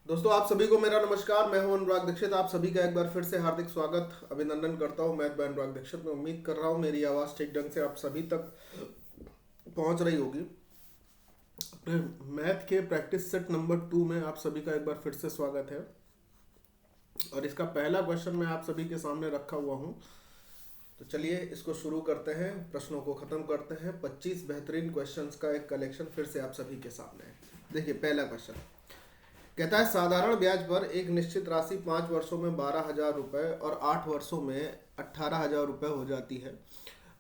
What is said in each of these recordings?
दोस्तों आप सभी को मेरा नमस्कार। मैं हूं अनुराग दीक्षित। आप सभी का एक बार फिर से हार्दिक स्वागत अभिनंदन करता हूं। मैं अनुराग दीक्षित। मैं उम्मीद कर रहा हूं मेरी आवाज़ ठीक ढंग से आप सभी तक पहुंच रही होगी। अपने मैथ के प्रैक्टिस सेट नंबर 2 में आप सभी का एक बार फिर से स्वागत है। और इसका पहला क्वेश्चन मैं आप सभी के सामने रखा हुआ हूं। तो चलिए इसको शुरू करते हैं, प्रश्नों को ख़त्म करते हैं। 25 बेहतरीन क्वेश्चंस का एक कलेक्शन फिर से आप सभी के सामने है। देखिए पहला क्वेश्चन कहता है, साधारण ब्याज पर एक निश्चित राशि 5 वर्षों में 12,000 रुपये और 8 वर्षों में 18,000 रुपये हो जाती है।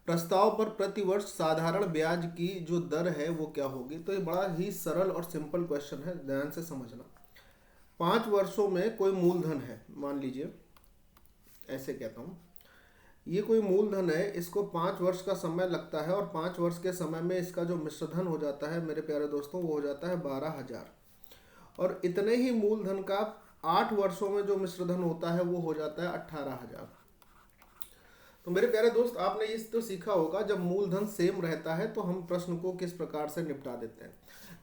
प्रस्ताव पर प्रति वर्ष साधारण ब्याज की जो दर है वो क्या होगी। तो ये बड़ा ही सरल और सिंपल क्वेश्चन है, ध्यान से समझना। 5 वर्षों में कोई मूलधन है, मान लीजिए ऐसे कहता हूँ, ये कोई मूलधन है, इसको 5 वर्ष का समय लगता है और 5 वर्ष के समय में इसका जो मिश्रधन हो जाता है मेरे प्यारे दोस्तों वो हो जाता है 12,000। और इतने ही मूलधन का 8 वर्षों में जो मिश्रधन होता है वो हो जाता है 18,000। तो मेरे प्यारे दोस्त आपने इस तो सीखा होगा, जब मूलधन सेम रहता है तो हम प्रश्न को किस प्रकार से निपटा देते हैं।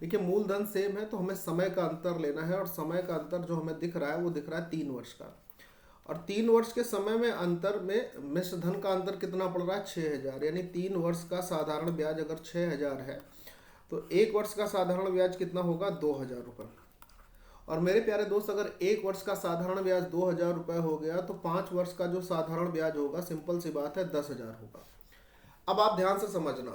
देखिए मूलधन सेम है तो हमें समय का अंतर लेना है, और समय का अंतर जो हमें दिख रहा है वो दिख रहा है 3 वर्ष का। और 3 वर्ष के समय में अंतर में मिश्रधन का अंतर कितना पड़ रहा है, 6,000। यानी 3 वर्ष का साधारण ब्याज अगर 6,000 है तो 1 वर्ष का साधारण ब्याज कितना होगा, 2,000 रुपये। और मेरे प्यारे दोस्त अगर 1 वर्ष का साधारण ब्याज 2,000 रुपये हो गया तो 5 वर्ष का जो साधारण ब्याज होगा, सिंपल सी बात है, 10,000 होगा। अब आप ध्यान से समझना,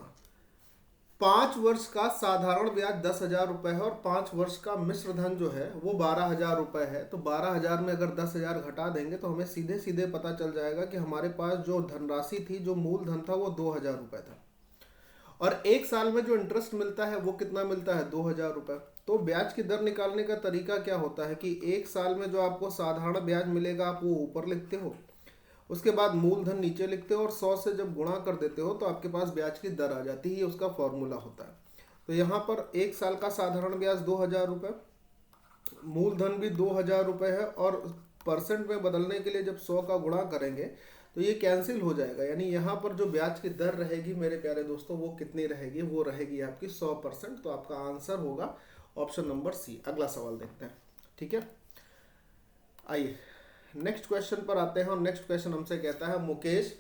5 वर्ष का साधारण ब्याज 10,000 रुपये है और 5 वर्ष का मिश्र धन जो है वो 12,000 रुपये है। तो 12,000 में अगर 10,000 घटा देंगे तो हमें सीधे सीधे पता चल जाएगा कि हमारे पास जो धनराशि थी, जो मूलधन था, वो 2,000 रुपये था। और 1 साल में जो इंटरेस्ट मिलता है वो कितना मिलता है, 2,000 रुपये। तो ब्याज की दर निकालने का तरीका क्या होता है कि 1 साल में जो आपको साधारण ब्याज मिलेगा आप वो ऊपर लिखते हो, उसके बाद मूलधन नीचे लिखते हो और 100 से जब गुणा कर देते हो तो आपके पास ब्याज की दर आ जाती है। ये उसका फॉर्मूला होता है। तो यहाँ पर 1 साल का साधारण ब्याज 2,000 रुपये, मूलधन भी 2,000 रुपये है, और परसेंट में बदलने के लिए जब 100 का गुणा करेंगे तो ये कैंसिल हो जाएगा। यानी यहाँ पर जो ब्याज की दर रहेगी मेरे प्यारे दोस्तों वो कितनी रहेगी, वो रहेगी आपकी 100%। तो आपका आंसर होगा ऑप्शन नंबर सी। अगला सवाल देखते हैं, ठीक है। आइए नेक्स्ट क्वेश्चन पर आते हैं। और नेक्स्ट क्वेश्चन हमसे कहता है, मुकेश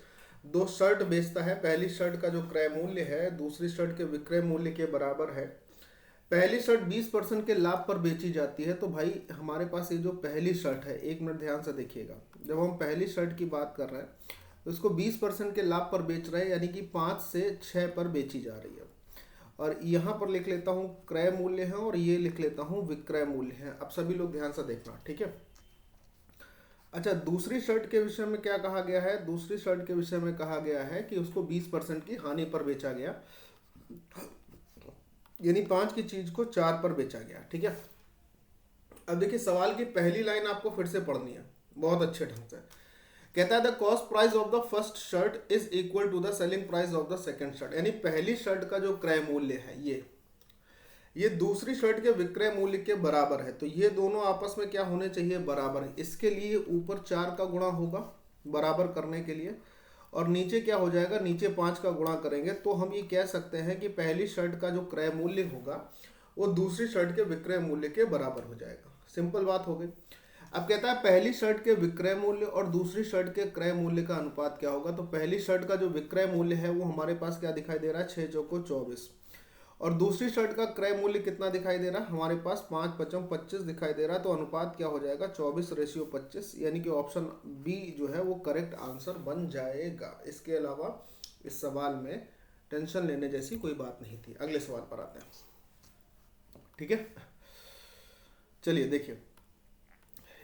2 शर्ट बेचता है। पहली शर्ट का जो क्रय मूल्य है दूसरी शर्ट के विक्रय मूल्य के बराबर है। पहली शर्ट 20% के लाभ पर बेची जाती है। तो भाई हमारे पास ये जो पहली शर्ट है, 1 मिनट ध्यान से देखिएगा, जब हम पहली शर्ट की बात कर रहे हैं तो इसको 20% के लाभ पर बेच रहे हैं, यानी कि 5 से 6 पर बेची जा रही है। और यहाँ पर लिख लेता हूँ क्रय मूल्य है और ये लिख लेता हूँ विक्रय मूल्य है। अब सभी लोग ध्यान से देखना, ठीक है। अच्छा, दूसरी शर्ट के विषय में क्या कहा गया है, दूसरी शर्ट के विषय में कहा गया है कि उसको 20% की हानि पर बेचा गया, यानी 5 की चीज को 4 पर बेचा गया, ठीक है। अब देखिए सवाल की पहली लाइन आपको फिर से पढ़नी है बहुत अच्छे ढंग से। कहता है the cost price of the first shirt is equal to the selling price of the second shirt. यानी पहली शर्ट का जो क्रय मूल्य है ये दूसरी शर्ट के विक्रय मूल्य के बराबर है। तो ये दोनों आपस में क्या होने चाहिए, बराबर है। इसके लिए ऊपर 4 का गुणा होगा बराबर करने के लिए, और नीचे क्या हो जाएगा, नीचे 5 का गुणा करेंगे। तो हम ये कह सकते हैं कि पहली शर्ट का जो क्रय मूल्य होगा वो दूसरी शर्ट के विक्रय मूल्य के बराबर हो जाएगा। सिंपल बात हो गई। अब कहता है पहली शर्ट के विक्रय मूल्य और दूसरी शर्ट के क्रय मूल्य का अनुपात क्या होगा। तो पहली शर्ट का जो विक्रय मूल्य है वो हमारे पास क्या दिखाई दे रहा है, 6 चौको 24, और दूसरी शर्ट का क्रय मूल्य कितना दिखाई दे रहा है हमारे पास, 5 पचम 25 दिखाई दे रहा है। तो अनुपात क्या हो जाएगा, 24:25, यानी कि ऑप्शन बी जो है वो करेक्ट आंसर बन जाएगा। इसके अलावा इस सवाल में टेंशन लेने जैसी कोई बात नहीं थी। अगले सवाल पर आते हैं, ठीक है। चलिए देखिए,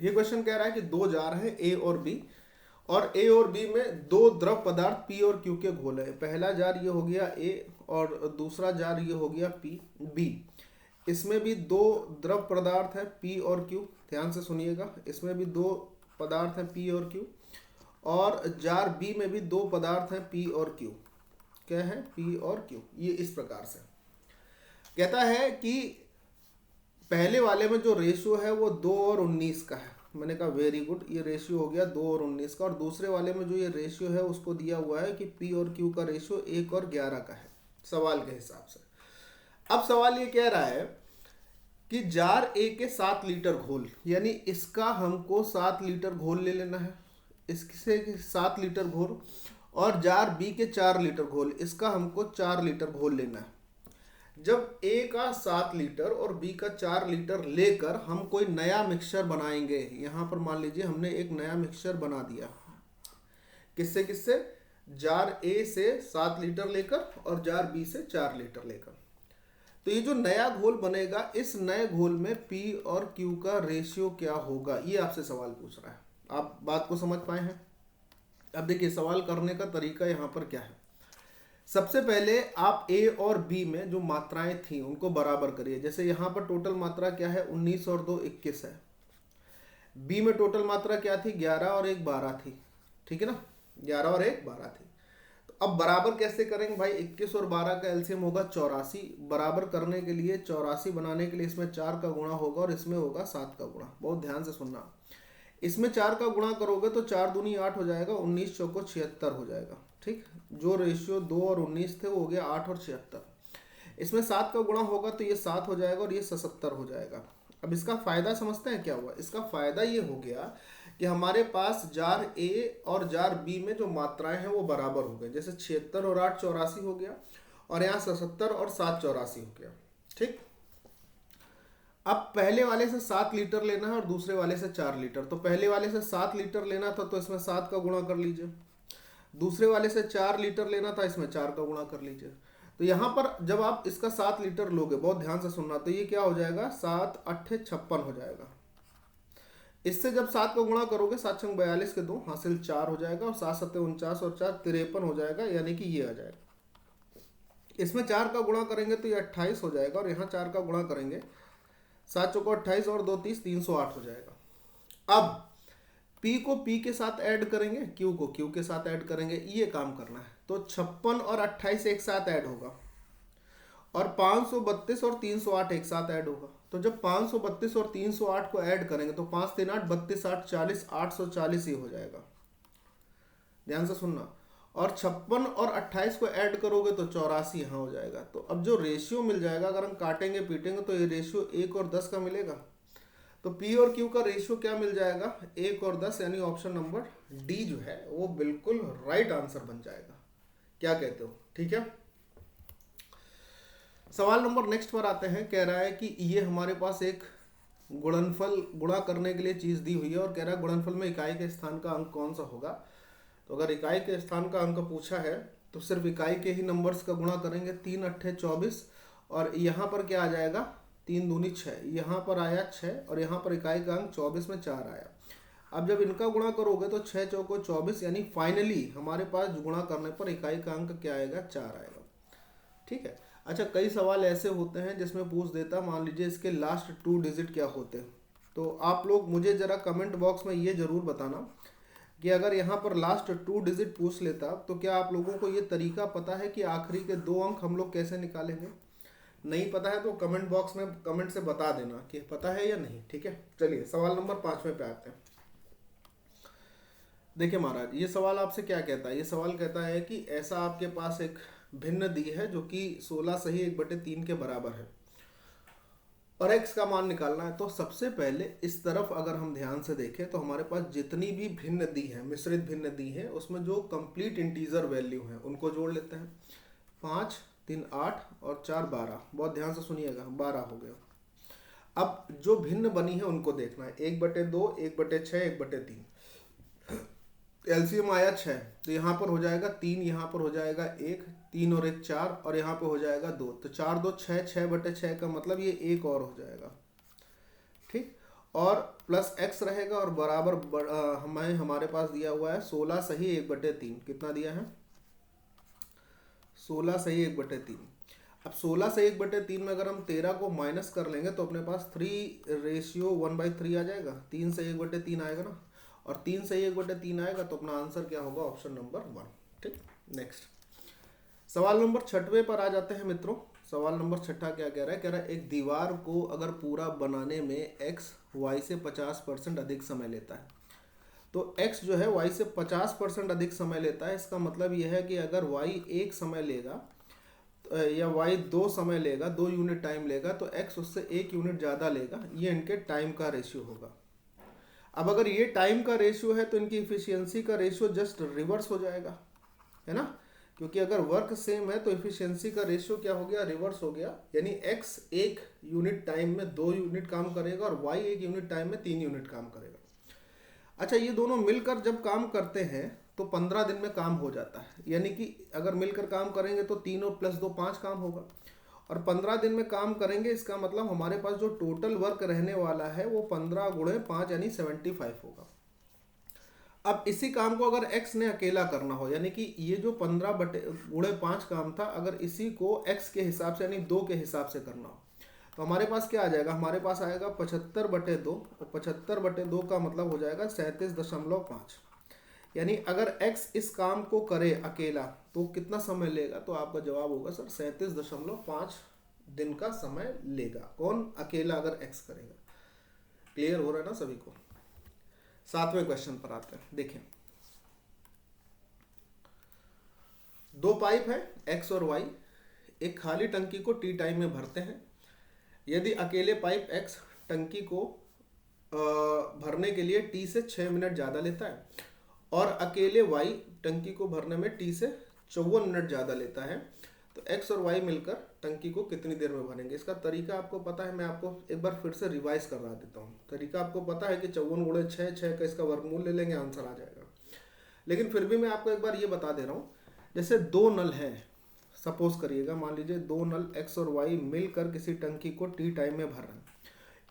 ये क्वेश्चन कह रहा है कि 2 जार हैं ए और बी, और ए और बी में 2 द्रव पदार्थ पी और क्यू के घोल है। पहला जार ये हो गया ए और दूसरा जार ये हो गया पी बी। इसमें भी 2 द्रव पदार्थ है पी और क्यू, ध्यान से सुनिएगा। इसमें भी 2 पदार्थ हैं पी और क्यू, और जार बी में भी 2 पदार्थ हैं पी और क्यू। क्या है, पी और क्यू। ये इस प्रकार से कहता है कि पहले वाले में जो रेशियो है वो 2 और 19 का है। मैंने कहा वेरी गुड, ये रेशियो हो गया 2 और 19 का। और दूसरे वाले में जो ये रेशियो है उसको दिया हुआ है कि पी और क्यू का रेशियो 1 और 11 का है, सवाल के हिसाब से। अब सवाल ये कह रहा है कि जार ए के 7 लीटर घोल, यानी इसका हमको 7 लीटर घोल ले लेना है, इससे 7 लीटर घोल, और जार बी के 4 लीटर घोल, इसका हमको 4 लीटर घोल लेना है। जब ए का 7 लीटर और बी का 4 लीटर लेकर हम कोई नया मिक्सचर बनाएंगे, यहाँ पर मान लीजिए हमने एक नया मिक्सचर बना दिया, किससे किससे, जार ए से 7 लीटर लेकर और जार बी से 4 लीटर लेकर। तो ये जो नया घोल बनेगा, इस नए घोल में पी और क्यू का रेशियो क्या होगा, ये आपसे सवाल पूछ रहा है। आप बात को समझ पाए हैं? अब देखिए सवाल करने का तरीका यहाँ पर क्या है। सबसे पहले आप ए और बी में जो मात्राएं थी उनको बराबर करिए। जैसे यहाँ पर टोटल मात्रा क्या है, 19 और 2 21 है। बी में टोटल मात्रा क्या थी, 11 और 1 12 थी, ठीक है ना, 11 और 1 12 थी। तो अब बराबर कैसे करेंगे भाई, 21 और 12 का एलसीएम होगा 84। बराबर करने के लिए 84 बनाने के लिए इसमें 4 का गुणा होगा और इसमें होगा 7 का गुणा। बहुत ध्यान से सुनना, इसमें 4 का गुणा करोगे तो 4 दूनी 8 हो जाएगा, 19 चौको 76 हो जाएगा। ठीक, जो रेशियो 2 और 19 थे वो हो गया 8 और 76। इसमें 7 का गुणा होगा तो ये 7 हो जाएगा और ये 77 हो जाएगा। अब इसका फायदा समझते हैं क्या हुआ। इसका फायदा ये हो गया कि हमारे पास जार ए और जार बी में जो मात्राएं हैं वो बराबर हो गए। जैसे 76 और 8 84 हो गया, और यहाँ 77 और 7 84 हो गया। ठीक, अब पहले वाले से 7 लीटर लेना है और दूसरे वाले से 4 लीटर। तो पहले वाले से 7 लीटर लेना था तो इसमें 7 का गुणा कर लीजिए, दूसरे वाले से 4 लीटर लेना था, इसमें 4 का गुणा कर लीजिए। तो यहाँ पर जब आप इसका 7 लीटर लोगे, बहुत ध्यान से सुनना, तो ये क्या हो जाएगा, 7 8 56 हो जाएगा। इससे जब 7 का गुणा करोगे, 7 छंग 42 के 2 हासिल 4 हो जाएगा, और 7 7 49 और 4 53 हो जाएगा, यानी कि ये आ जाएगा। इसमें 4 का गुणा करेंगे तो ये 28 हो जाएगा, और यहाँ 4 का गुणा करेंगे, 7 चौको 28 और 2 30 308 हो जाएगा। अब P को P के साथ ऐड करेंगे, Q को Q के साथ ऐड करेंगे, ये काम करना है। तो 56 और 28 एक साथ ऐड होगा, और 532 और 308 एक साथ ऐड होगा। तो जब 532 और 308 को ऐड करेंगे तो 5 3 8 32 8 40 840 ही हो जाएगा। ध्यान से सुनना। और 56 और 28 को ऐड करोगे तो 84 यहाँ हो जाएगा। तो अब जो रेशियो मिल जाएगा, अगर हम काटेंगे पीटेंगे तो ये रेशियो 1 और 10 का मिलेगा। तो P और Q का रेशियो क्या मिल जाएगा, 1 और 10, यानी ऑप्शन नंबर डी जो है वो बिल्कुल राइट आंसर बन जाएगा। क्या कहते हो? ठीक है। सवाल नंबर नेक्स्ट पर आते हैं। कह रहा है कि ये हमारे पास एक गुणनफल गुणा करने के लिए चीज दी हुई है, और कह रहा है गुणनफल में इकाई के स्थान का अंक कौन सा होगा। तो अगर इकाई के स्थान का अंक पूछा है तो सिर्फ इकाई के ही नंबर्स का गुणा करेंगे। 3 8 24, और यहाँ पर क्या आ जाएगा, 3 दूनी 6, यहाँ पर आया 6, और यहाँ पर इकाई का अंक 24 में 4 आया। अब जब इनका गुणा करोगे तो 6 चौको 24, यानी फाइनली हमारे पास गुणा करने पर इकाई का अंक क्या आएगा, 4 आएगा। ठीक है। अच्छा, कई सवाल ऐसे होते हैं जिसमें पूछ देता, मान लीजिए इसके लास्ट 2 डिजिट क्या होते हैं। तो आप लोग मुझे ज़रा कमेंट बॉक्स में ये ज़रूर बताना कि अगर यहाँ पर लास्ट 2 डिजिट पूछ लेता तो क्या आप लोगों को ये तरीका पता है कि आखिरी के 2 अंक हम लोग कैसे निकालेंगे। नहीं पता है तो कमेंट बॉक्स में कमेंट से बता देना कि पता है या नहीं। ठीक है, चलिए सवाल नंबर 5 पे आते हैं। देखिए महाराज, ये सवाल आपसे क्या कहता है। ये सवाल कहता है कि ऐसा आपके पास एक भिन्न दी है जो कि 16 सही 1/3 के बराबर है, और x का मान निकालना है। तो सबसे पहले इस तरफ अगर हम ध्यान से देखें तो हमारे पास जितनी भी भिन्न दी है, मिश्रित भिन्न दी है, उसमें जो कंप्लीट इंटीजर वैल्यू है उनको जोड़ लेते हैं। 5 3 8 और 4 12। बहुत ध्यान से सुनिएगा, 12 हो गया। अब जो भिन्न बनी है उनको देखना है। 1/2 1/6 1/3। एलसीएम आया 6, तो यहाँ पर हो जाएगा 3, यहाँ पर हो जाएगा 1, 3 और 1 4, और यहाँ पे हो जाएगा 2। तो 4 2 6, 6/6 का मतलब ये 1 और हो जाएगा। ठीक, और प्लस x रहेगा, और बराबर हमारे पास दिया हुआ है 16 सही 1/3। कितना दिया है, 16 सही 1/3। अब 16 से 1/3 में अगर हम 13 को माइनस कर लेंगे तो अपने पास 3:1/3 आ जाएगा। 3 से 1/3 आएगा ना, और 3 से 1/3 आएगा, तो अपना आंसर क्या होगा, ऑप्शन नंबर 1। ठीक, नेक्स्ट सवाल नंबर 6 पर आ जाते हैं मित्रों। सवाल नंबर 6 क्या कह रहा है। कह रहा है एक दीवार को अगर पूरा बनाने में x y से 50% अधिक समय लेता है। तो x जो है y से 50% अधिक समय लेता है। इसका मतलब यह है कि अगर y एक समय लेगा या y 2 समय लेगा, 2 यूनिट टाइम लेगा, तो x उससे 1 यूनिट ज़्यादा लेगा। ये इनके टाइम का रेशियो होगा। अब अगर ये टाइम का रेशियो है तो इनकी इफिशियंसी का रेशियो जस्ट रिवर्स हो जाएगा, है ना, क्योंकि अगर वर्क सेम है तो इफिशियंसी का रेशियो क्या हो गया, रिवर्स हो गया। यानी x 1 यूनिट टाइम में 2 यूनिट काम करेगा और y 1 यूनिट टाइम में 3 यूनिट काम करेगा। अच्छा, ये दोनों मिलकर जब काम करते हैं तो 15 दिन में काम हो जाता है। यानी कि अगर मिलकर काम करेंगे तो 3 और प्लस 2 5 काम होगा, और 15 दिन में काम करेंगे, इसका मतलब हमारे पास जो टोटल वर्क रहने वाला है वो 15 गुणे 5 यानी 75 होगा। अब इसी काम को अगर x ने अकेला करना हो, यानी कि ये जो 15 बटे गुणे 5 काम था, अगर इसी को x के हिसाब से यानी 2 के हिसाब से करना हो, तो हमारे पास क्या आ जाएगा, हमारे पास आएगा 75 बटे 2, और 75 बटे 2 का मतलब हो जाएगा 37.5। यानी अगर x इस काम को करे अकेला तो कितना समय लेगा, तो आपका जवाब होगा सर 37.5 दिन का समय लेगा। कौन, अकेला अगर x करेगा। क्लियर हो रहा है ना सभी को। 7वें क्वेश्चन पर आते हैं। देखें, दो पाइप है x और y, एक खाली टंकी को t टाइम में भरते हैं। यदि अकेले पाइप x टंकी को भरने के लिए t से 6 मिनट ज़्यादा लेता है और अकेले y टंकी को भरने में t से 54 मिनट ज़्यादा लेता है, तो x और y मिलकर टंकी को कितनी देर में भरेंगे। इसका तरीका आपको पता है, मैं आपको एक बार फिर से रिवाइज करवा देता हूँ। तरीका आपको पता है कि 54 गुणे 6, 6 का इसका वर्गमूल ले लेंगे, आंसर आ जाएगा। लेकिन फिर भी मैं आपको एक बार ये बता दे रहा हूँ, जैसे दो नल हैं, सपोज करिएगा, मान लीजिए दो नल x और y मिलकर किसी टंकी को t टाइम में भर रहे हैं।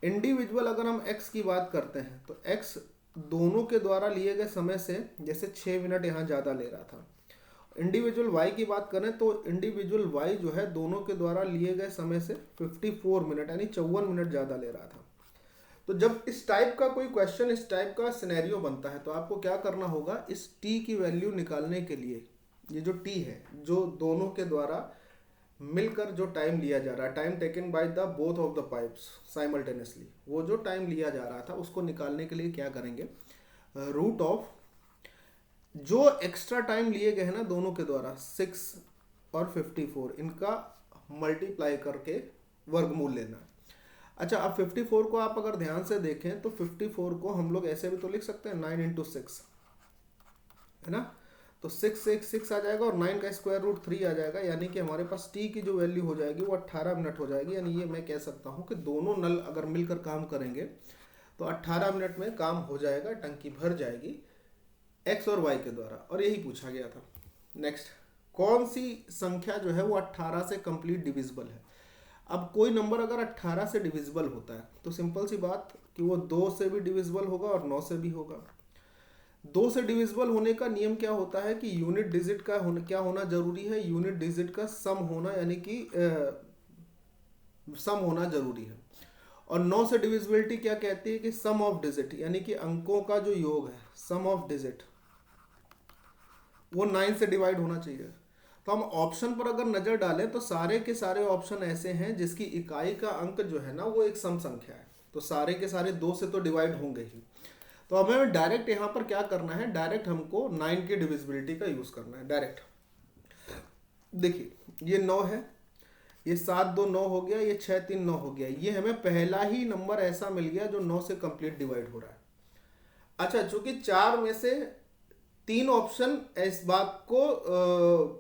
इंडिविजुअल अगर हम x की बात करते हैं तो x दोनों के द्वारा लिए गए समय से जैसे 6 मिनट यहाँ ज़्यादा ले रहा था। इंडिविजुअल y की बात करें तो इंडिविजुअल y जो है दोनों के द्वारा लिए गए समय से 54 मिनट यानी 54 मिनट ज़्यादा ले रहा था। तो जब इस टाइप का कोई क्वेश्चन, इस टाइप का सिनेरियो बनता है, तो आपको क्या करना होगा, इस t की वैल्यू निकालने के लिए, ये जो t है जो दोनों के द्वारा मिलकर जो टाइम लिया जा रहा है, time taken by the both of the pipes simultaneously, वो जो टाइम लिया जा रहा था उसको निकालने के लिए क्या करेंगे, रूट ऑफ जो एक्स्ट्रा टाइम लिए गए हैं ना दोनों के द्वारा 6 और 54, इनका मल्टीप्लाई करके वर्गमूल लेना है। अच्छा, अब 54 को आप अगर ध्यान से देखें तो 54 को हम लोग ऐसे भी तो लिख सकते हैं 9 इंटू 6, है ना, तो 6 से 6 आ जाएगा और 9 का स्क्वायर रूट 3 आ जाएगा। यानी कि हमारे पास t की जो वैल्यू हो जाएगी वो 18 मिनट हो जाएगी। यानी ये मैं कह सकता हूँ कि दोनों नल अगर मिलकर काम करेंगे तो 18 मिनट में काम हो जाएगा, टंकी भर जाएगी x और y के द्वारा, और यही पूछा गया था। नेक्स्ट, कौन सी संख्या जो है वो 18 से कंप्लीट डिविजिबल है। अब कोई नंबर अगर 18 से डिविजिबल होता है तो सिंपल सी बात कि वो 2 से भी डिविजिबल होगा और 9 से भी होगा। 2 से डिविजिबल होने का नियम क्या होता है कि यूनिट डिजिट का क्या होना जरूरी है, यूनिट डिजिट का सम होना, यानी कि सम होना जरूरी है। और 9 से डिविजिबिलिटी क्या कहती है कि सम ऑफ डिजिट, यानी कि अंकों का जो योग है, सम ऑफ डिजिट, वो 9 से डिवाइड होना चाहिए। तो हम ऑप्शन पर अगर नजर डालें तो सारे के सारे ऑप्शन ऐसे हैं जिसकी इकाई का अंक जो है ना वो एक सम संख्या है, तो सारे के सारे 2 से तो डिवाइड होंगे ही। तो हमें डायरेक्ट यहाँ पर क्या करना है, डायरेक्ट हमको 9 की डिविजिबिलिटी का यूज करना है डायरेक्ट। देखिए ये 9 है, ये 7 2 9 हो गया, ये 6 3 9 हो गया, ये हमें पहला ही नंबर ऐसा मिल गया जो 9 से कंप्लीट डिवाइड हो रहा है। अच्छा, चूंकि 4 में से 3 ऑप्शन इस बात को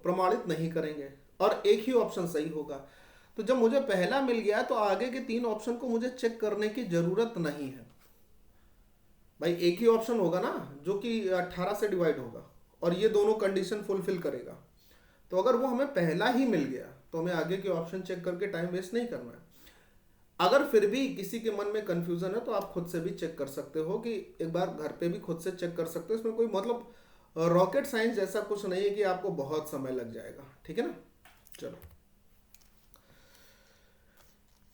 प्रमाणित नहीं करेंगे और एक ही ऑप्शन सही होगा, तो जब मुझे पहला मिल गया तो आगे के 3 ऑप्शन को मुझे चेक करने की जरूरत नहीं है। भाई एक ही ऑप्शन होगा ना जो कि 18 से डिवाइड होगा और ये दोनों कंडीशन फुलफिल करेगा, तो अगर वो हमें पहला ही मिल गया तो हमें आगे के ऑप्शन चेक करके टाइम वेस्ट नहीं करना है। अगर फिर भी किसी के मन में कंफ्यूजन है तो आप खुद से भी चेक कर सकते हो, कि एक बार घर पे भी खुद से चेक कर सकते हो। इसमें कोई मतलब रॉकेट साइंस जैसा कुछ नहीं है कि आपको बहुत समय लग जाएगा, ठीक है ना। चलो,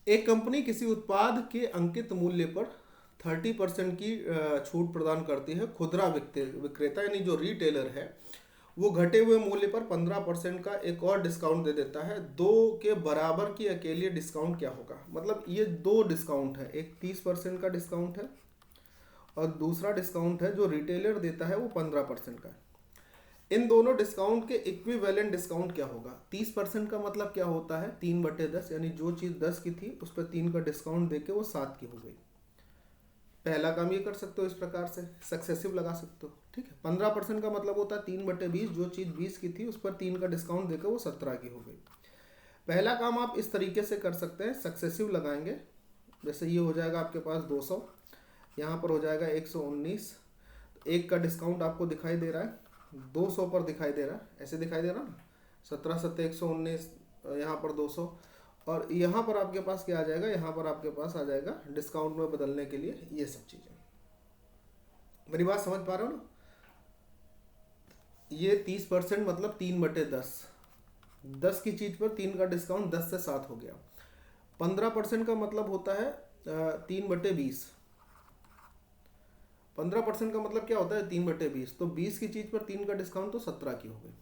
एक कंपनी किसी उत्पाद के अंकित मूल्य पर 30% की छूट प्रदान करती है। खुदरा विक्रेता यानी जो रिटेलर है वो घटे हुए मूल्य पर 15% का एक और डिस्काउंट दे देता है। 2 के बराबर की अकेले डिस्काउंट क्या होगा, मतलब ये 2 डिस्काउंट है, एक 30% का डिस्काउंट है और दूसरा डिस्काउंट है जो रिटेलर देता है वो 15% का है। इन दोनों डिस्काउंट के इक्विवेलेंट डिस्काउंट क्या होगा? 30% का मतलब क्या होता है? 3/10, यानी जो चीज़ 10 की थी उस पर 3 का डिस्काउंट देके वो 7 की हो गई। पहला काम ये कर सकते हो, इस प्रकार से सक्सेसिव लगा सकते हो, ठीक है। 15% का मतलब होता है 3/20, जो चीज़ 20 की थी उस पर 3 का डिस्काउंट देकर वो 17 की हो गई। पहला काम आप इस तरीके से कर सकते हैं, सक्सेसिव लगाएंगे। जैसे ये हो जाएगा आपके पास 200, यहाँ पर हो जाएगा 119, एक का डिस्काउंट आपको दिखाई दे रहा है 200 पर दिखाई दे रहा है, ऐसे दिखाई दे रहा ना, 17 7 119, यहाँ पर 200, और यहाँ पर आपके पास क्या आ जाएगा, यहाँ पर आपके पास आ जाएगा डिस्काउंट में बदलने के लिए ये सब चीज़ें। मेरी बात समझ पा रहे हो ना? ये 30% मतलब 3/10, 10 की चीज़ पर 3 का डिस्काउंट 10 से 7 हो गया। 15% का मतलब होता है 3/20। 15% का मतलब क्या होता है? 3/20, तो 20 की चीज़ पर 3 का डिस्काउंट तो 17 की हो गई।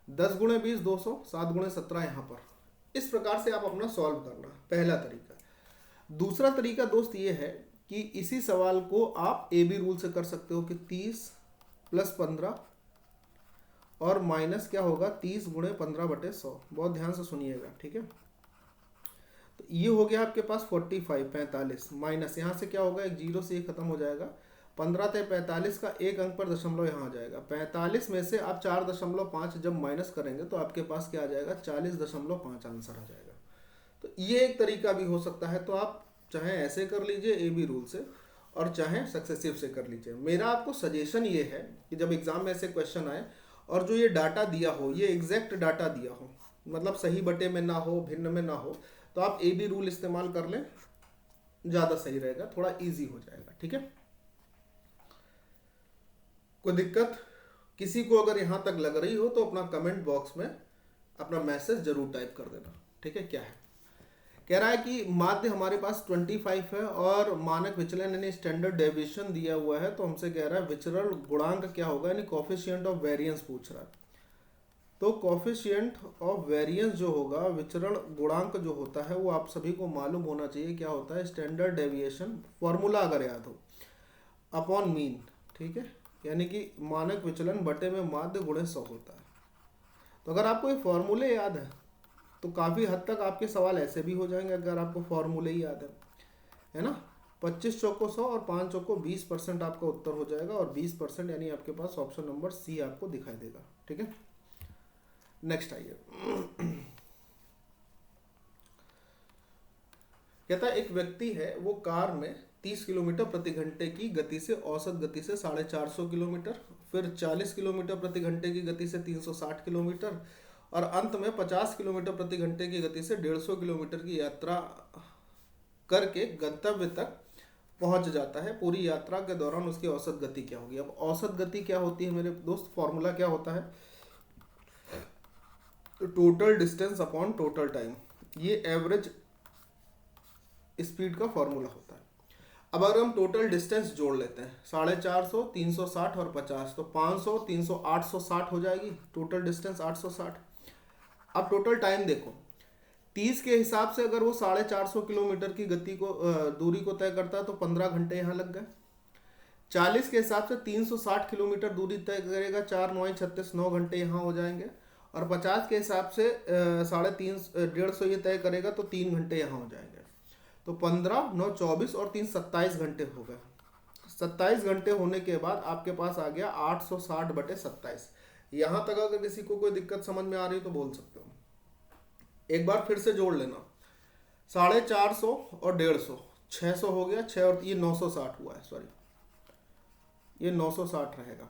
10 गुणे 20 200, 7 गुणे 17 यहाँ पर। इस प्रकार से आप अपना सॉल्व करना, पहला तरीका। दूसरा तरीका दोस्त ये है कि इसी सवाल को आप ए बी रूल से कर सकते हो कि 30 + 15 और माइनस क्या होगा 30 गुणे 15/100। बहुत ध्यान से सुनिएगा, ठीक है। तो ये हो गया आपके पास 45 माइनस यहाँ से क्या होगा, एक जीरो से ये खत्म हो जाएगा। 15 ते 45 का एक अंक पर दशमलव यहाँ आ जाएगा। 45 में से आप 4.5 जब माइनस करेंगे तो आपके पास क्या आ जाएगा, 40.5 आंसर आ जाएगा। तो ये एक तरीका भी हो सकता है। तो आप चाहे ऐसे कर लीजिए ए बी रूल से, और चाहे सक्सेसिव से कर लीजिए। मेरा आपको सजेशन ये है कि जब एग्जाम में ऐसे क्वेश्चन आए और जो ये डाटा दिया हो, ये एग्जैक्ट डाटा दिया हो, मतलब सही बटे में ना हो, भिन्न में ना हो, तो आप ए बी रूल इस्तेमाल कर लें, ज़्यादा सही रहेगा, थोड़ा इजी हो जाएगा, ठीक है। कोई दिक्कत किसी को अगर यहाँ तक लग रही हो तो अपना कमेंट बॉक्स में अपना मैसेज जरूर टाइप कर देना, ठीक है। क्या है, कह रहा है कि माध्य हमारे पास 25 है और मानक विचलन यानी स्टैंडर्ड डेविएशन दिया हुआ है, तो हमसे कह रहा है विचरण गुणांक क्या होगा, यानी कोफिशिएंट ऑफ वेरिएंस पूछ रहा है। तो कोफिशिएंट ऑफ वेरिएंस जो होगा, विचरण गुणांक जो होता है, वो आप सभी को मालूम होना चाहिए क्या होता है, स्टैंडर्ड डेविएशन, फॉर्मूला अगर याद हो, अपॉन मीन, ठीक है, यानी कि मानक विचलन बटे में माध्य गुणे 100 होता है। तो अगर आपको ये फॉर्मूले याद है तो काफ़ी हद तक आपके सवाल ऐसे भी हो जाएंगे अगर आपको फॉर्मूले ही याद है ना। 25 चौको 100 और 5 चौको 20% आपका उत्तर हो जाएगा, और 20% यानी आपके पास ऑप्शन नंबर सी आपको दिखाई देगा, ठीक है। नेक्स्ट आइए। कहता है एक व्यक्ति है, वो कार में 30 किलोमीटर प्रति घंटे की गति से, औसत गति से 450 किलोमीटर, फिर 40 किलोमीटर प्रति घंटे की गति से 360 किलोमीटर, और अंत में 50 किलोमीटर प्रति घंटे की गति से 150 किलोमीटर की यात्रा करके गंतव्य तक पहुंच जाता है। पूरी यात्रा के दौरान उसकी औसत गति क्या होगी? अब औसत गति क्या होती है मेरे दोस्त? फॉर्मूला क्या होता है? Total distance upon total time, ये एवरेज स्पीड का फॉर्मूला होता है। अब अगर हम टोटल डिस्टेंस जोड़ लेते हैं, 450, 360 और 50, तो 500, 300, 860 हो जाएगी, टोटल डिस्टेंस 860। अब टोटल टाइम देखो, 30 के हिसाब से अगर वो 450 किलोमीटर की गति को दूरी को तय करता है तो 15 घंटे यहाँ लग गए। 40 के हिसाब से 360 किलोमीटर दूरी तय करेगा, 4 9 36 9 घंटे यहाँ हो जाएंगे। और 50 के हिसाब से 150 ये तय करेगा तो 3 घंटे यहाँ हो जाएंगे। तो 15 9 24 और 3 27 घंटे हो गए। 27 घंटे होने के बाद आपके पास आ गया 860/27। यहाँ तक अगर किसी को कोई दिक्कत समझ में आ रही है तो बोल सकते हो। एक बार फिर से जोड़ लेना, 450 और 150, 600 हो गया, 6 और ये 960 हुआ है, सॉरी ये 960 रहेगा।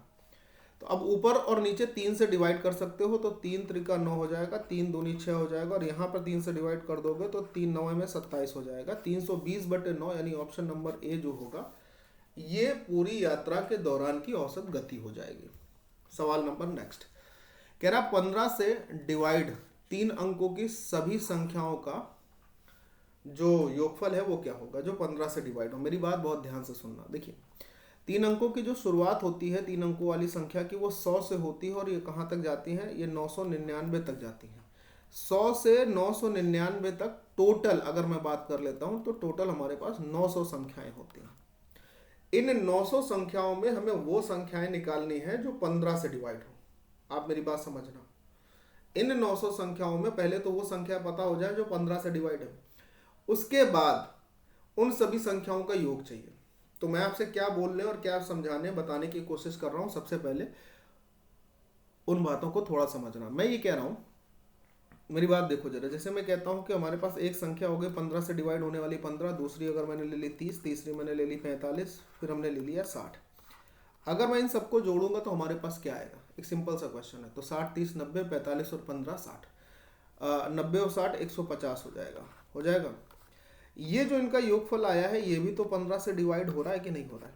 तो अब ऊपर और नीचे 3 से डिवाइड कर सकते हो, तो 3 त्रिका 9 हो जाएगा, 3 दूनी 6 हो जाएगा, और यहाँ पर 3 से डिवाइड कर दोगे तो 3 9 में 27 हो जाएगा। 320/9 यानी ऑप्शन नंबर ए जो होगा, ये पूरी यात्रा के दौरान की औसत गति हो जाएगी। सवाल नंबर नेक्स्ट, कह रहा 15 से डिवाइड 3 अंकों की सभी संख्याओं का जो योगफल है वो क्या होगा, जो 15 से डिवाइड हो। मेरी बात बहुत ध्यान से सुनना। देखिए, 3 अंकों की जो शुरुआत होती है 3 अंकों वाली संख्या की, वो 100 से होती है, और ये कहाँ तक जाती है, ये 999 तक जाती है। 100 से 999 तक टोटल अगर मैं बात कर लेता हूँ तो टोटल हमारे पास 900 संख्याएं होती हैं। इन 900 संख्याओं में हमें वो संख्याएं निकालनी है जो 15 से डिवाइड हो। आप मेरी बात समझना। इन 900 संख्याओं में पहले तो वो संख्या पता हो जाए जो 15 से डिवाइड है, उसके बाद उन सभी संख्याओं का योग चाहिए। तो मैं आपसे क्या बोलने और क्या समझाने बताने की कोशिश कर रहा हूं, सबसे पहले उन बातों को थोड़ा समझना। मैं ये कह रहा हूं, मेरी बात देखो जरा, जैसे मैं कहता हूं कि हमारे पास एक संख्या हो गई 15 से डिवाइड होने वाली 15, दूसरी अगर मैंने ले ली 30, तीसरी मैंने ले ली 45, फिर हमने ले लिया 60। अगर मैं इन सबको जोड़ूंगा तो हमारे पास क्या आएगा? एक सिंपल सा क्वेश्चन है। तो 60, 30, 90, 45 और 15 60, 90 और 60 150 हो जाएगा। हो जाएगा। ये जो इनका योगफल आया है ये भी तो 15 से डिवाइड हो रहा है कि नहीं हो रहा है?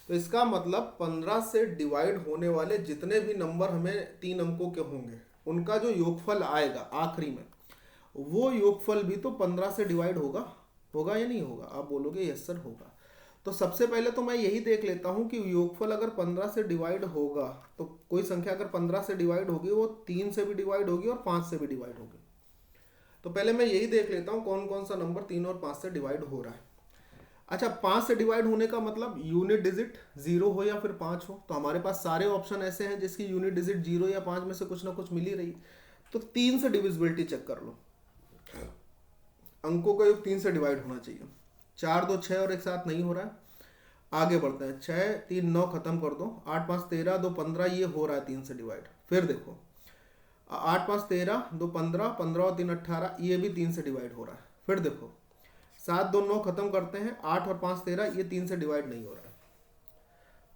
तो इसका मतलब 15 से डिवाइड होने वाले जितने भी नंबर हमें 3 अंकों के होंगे उनका जो योगफल आएगा आखिरी में, वो योगफल भी तो 15 से डिवाइड होगा। होगा या नहीं होगा? आप बोलोगे यस सर होगा। तो सबसे पहले तो मैं यही देख लेता हूं कि योगफल अगर 15 से डिवाइड होगा तो कोई संख्या अगर 15 से डिवाइड होगी वो 3 से भी डिवाइड होगी और 5 से भी डिवाइड होगी। तो पहले मैं यही देख लेता हूं कौन कौन सा नंबर 3 और 5 से डिवाइड हो रहा है। अच्छा, 5 से डिवाइड होने का मतलब यूनिट डिजिट 0 हो या फिर 5 हो। तो हमारे पास सारे ऑप्शन ऐसे हैं जिसकी यूनिट डिजिट 0 या 5 में से कुछ ना कुछ मिल ही रही। तो 3 से डिविजिबिलिटी चेक कर लो। अंकों का योग 3 से डिवाइड होना चाहिए। 4 2 6 और एक साथ नहीं हो रहा है। आगे बढ़ते हैं। 6 3 9 खत्म कर दो। 8 5 13 2 15, ये हो रहा है 3 से डिवाइड। फिर देखो 8 5 13 2 15, 15 और 3 18, ये भी 3 से डिवाइड हो रहा है। फिर देखो 7 2 9 खत्म करते हैं। 8 और 5 13, ये 3 से डिवाइड नहीं हो रहा है।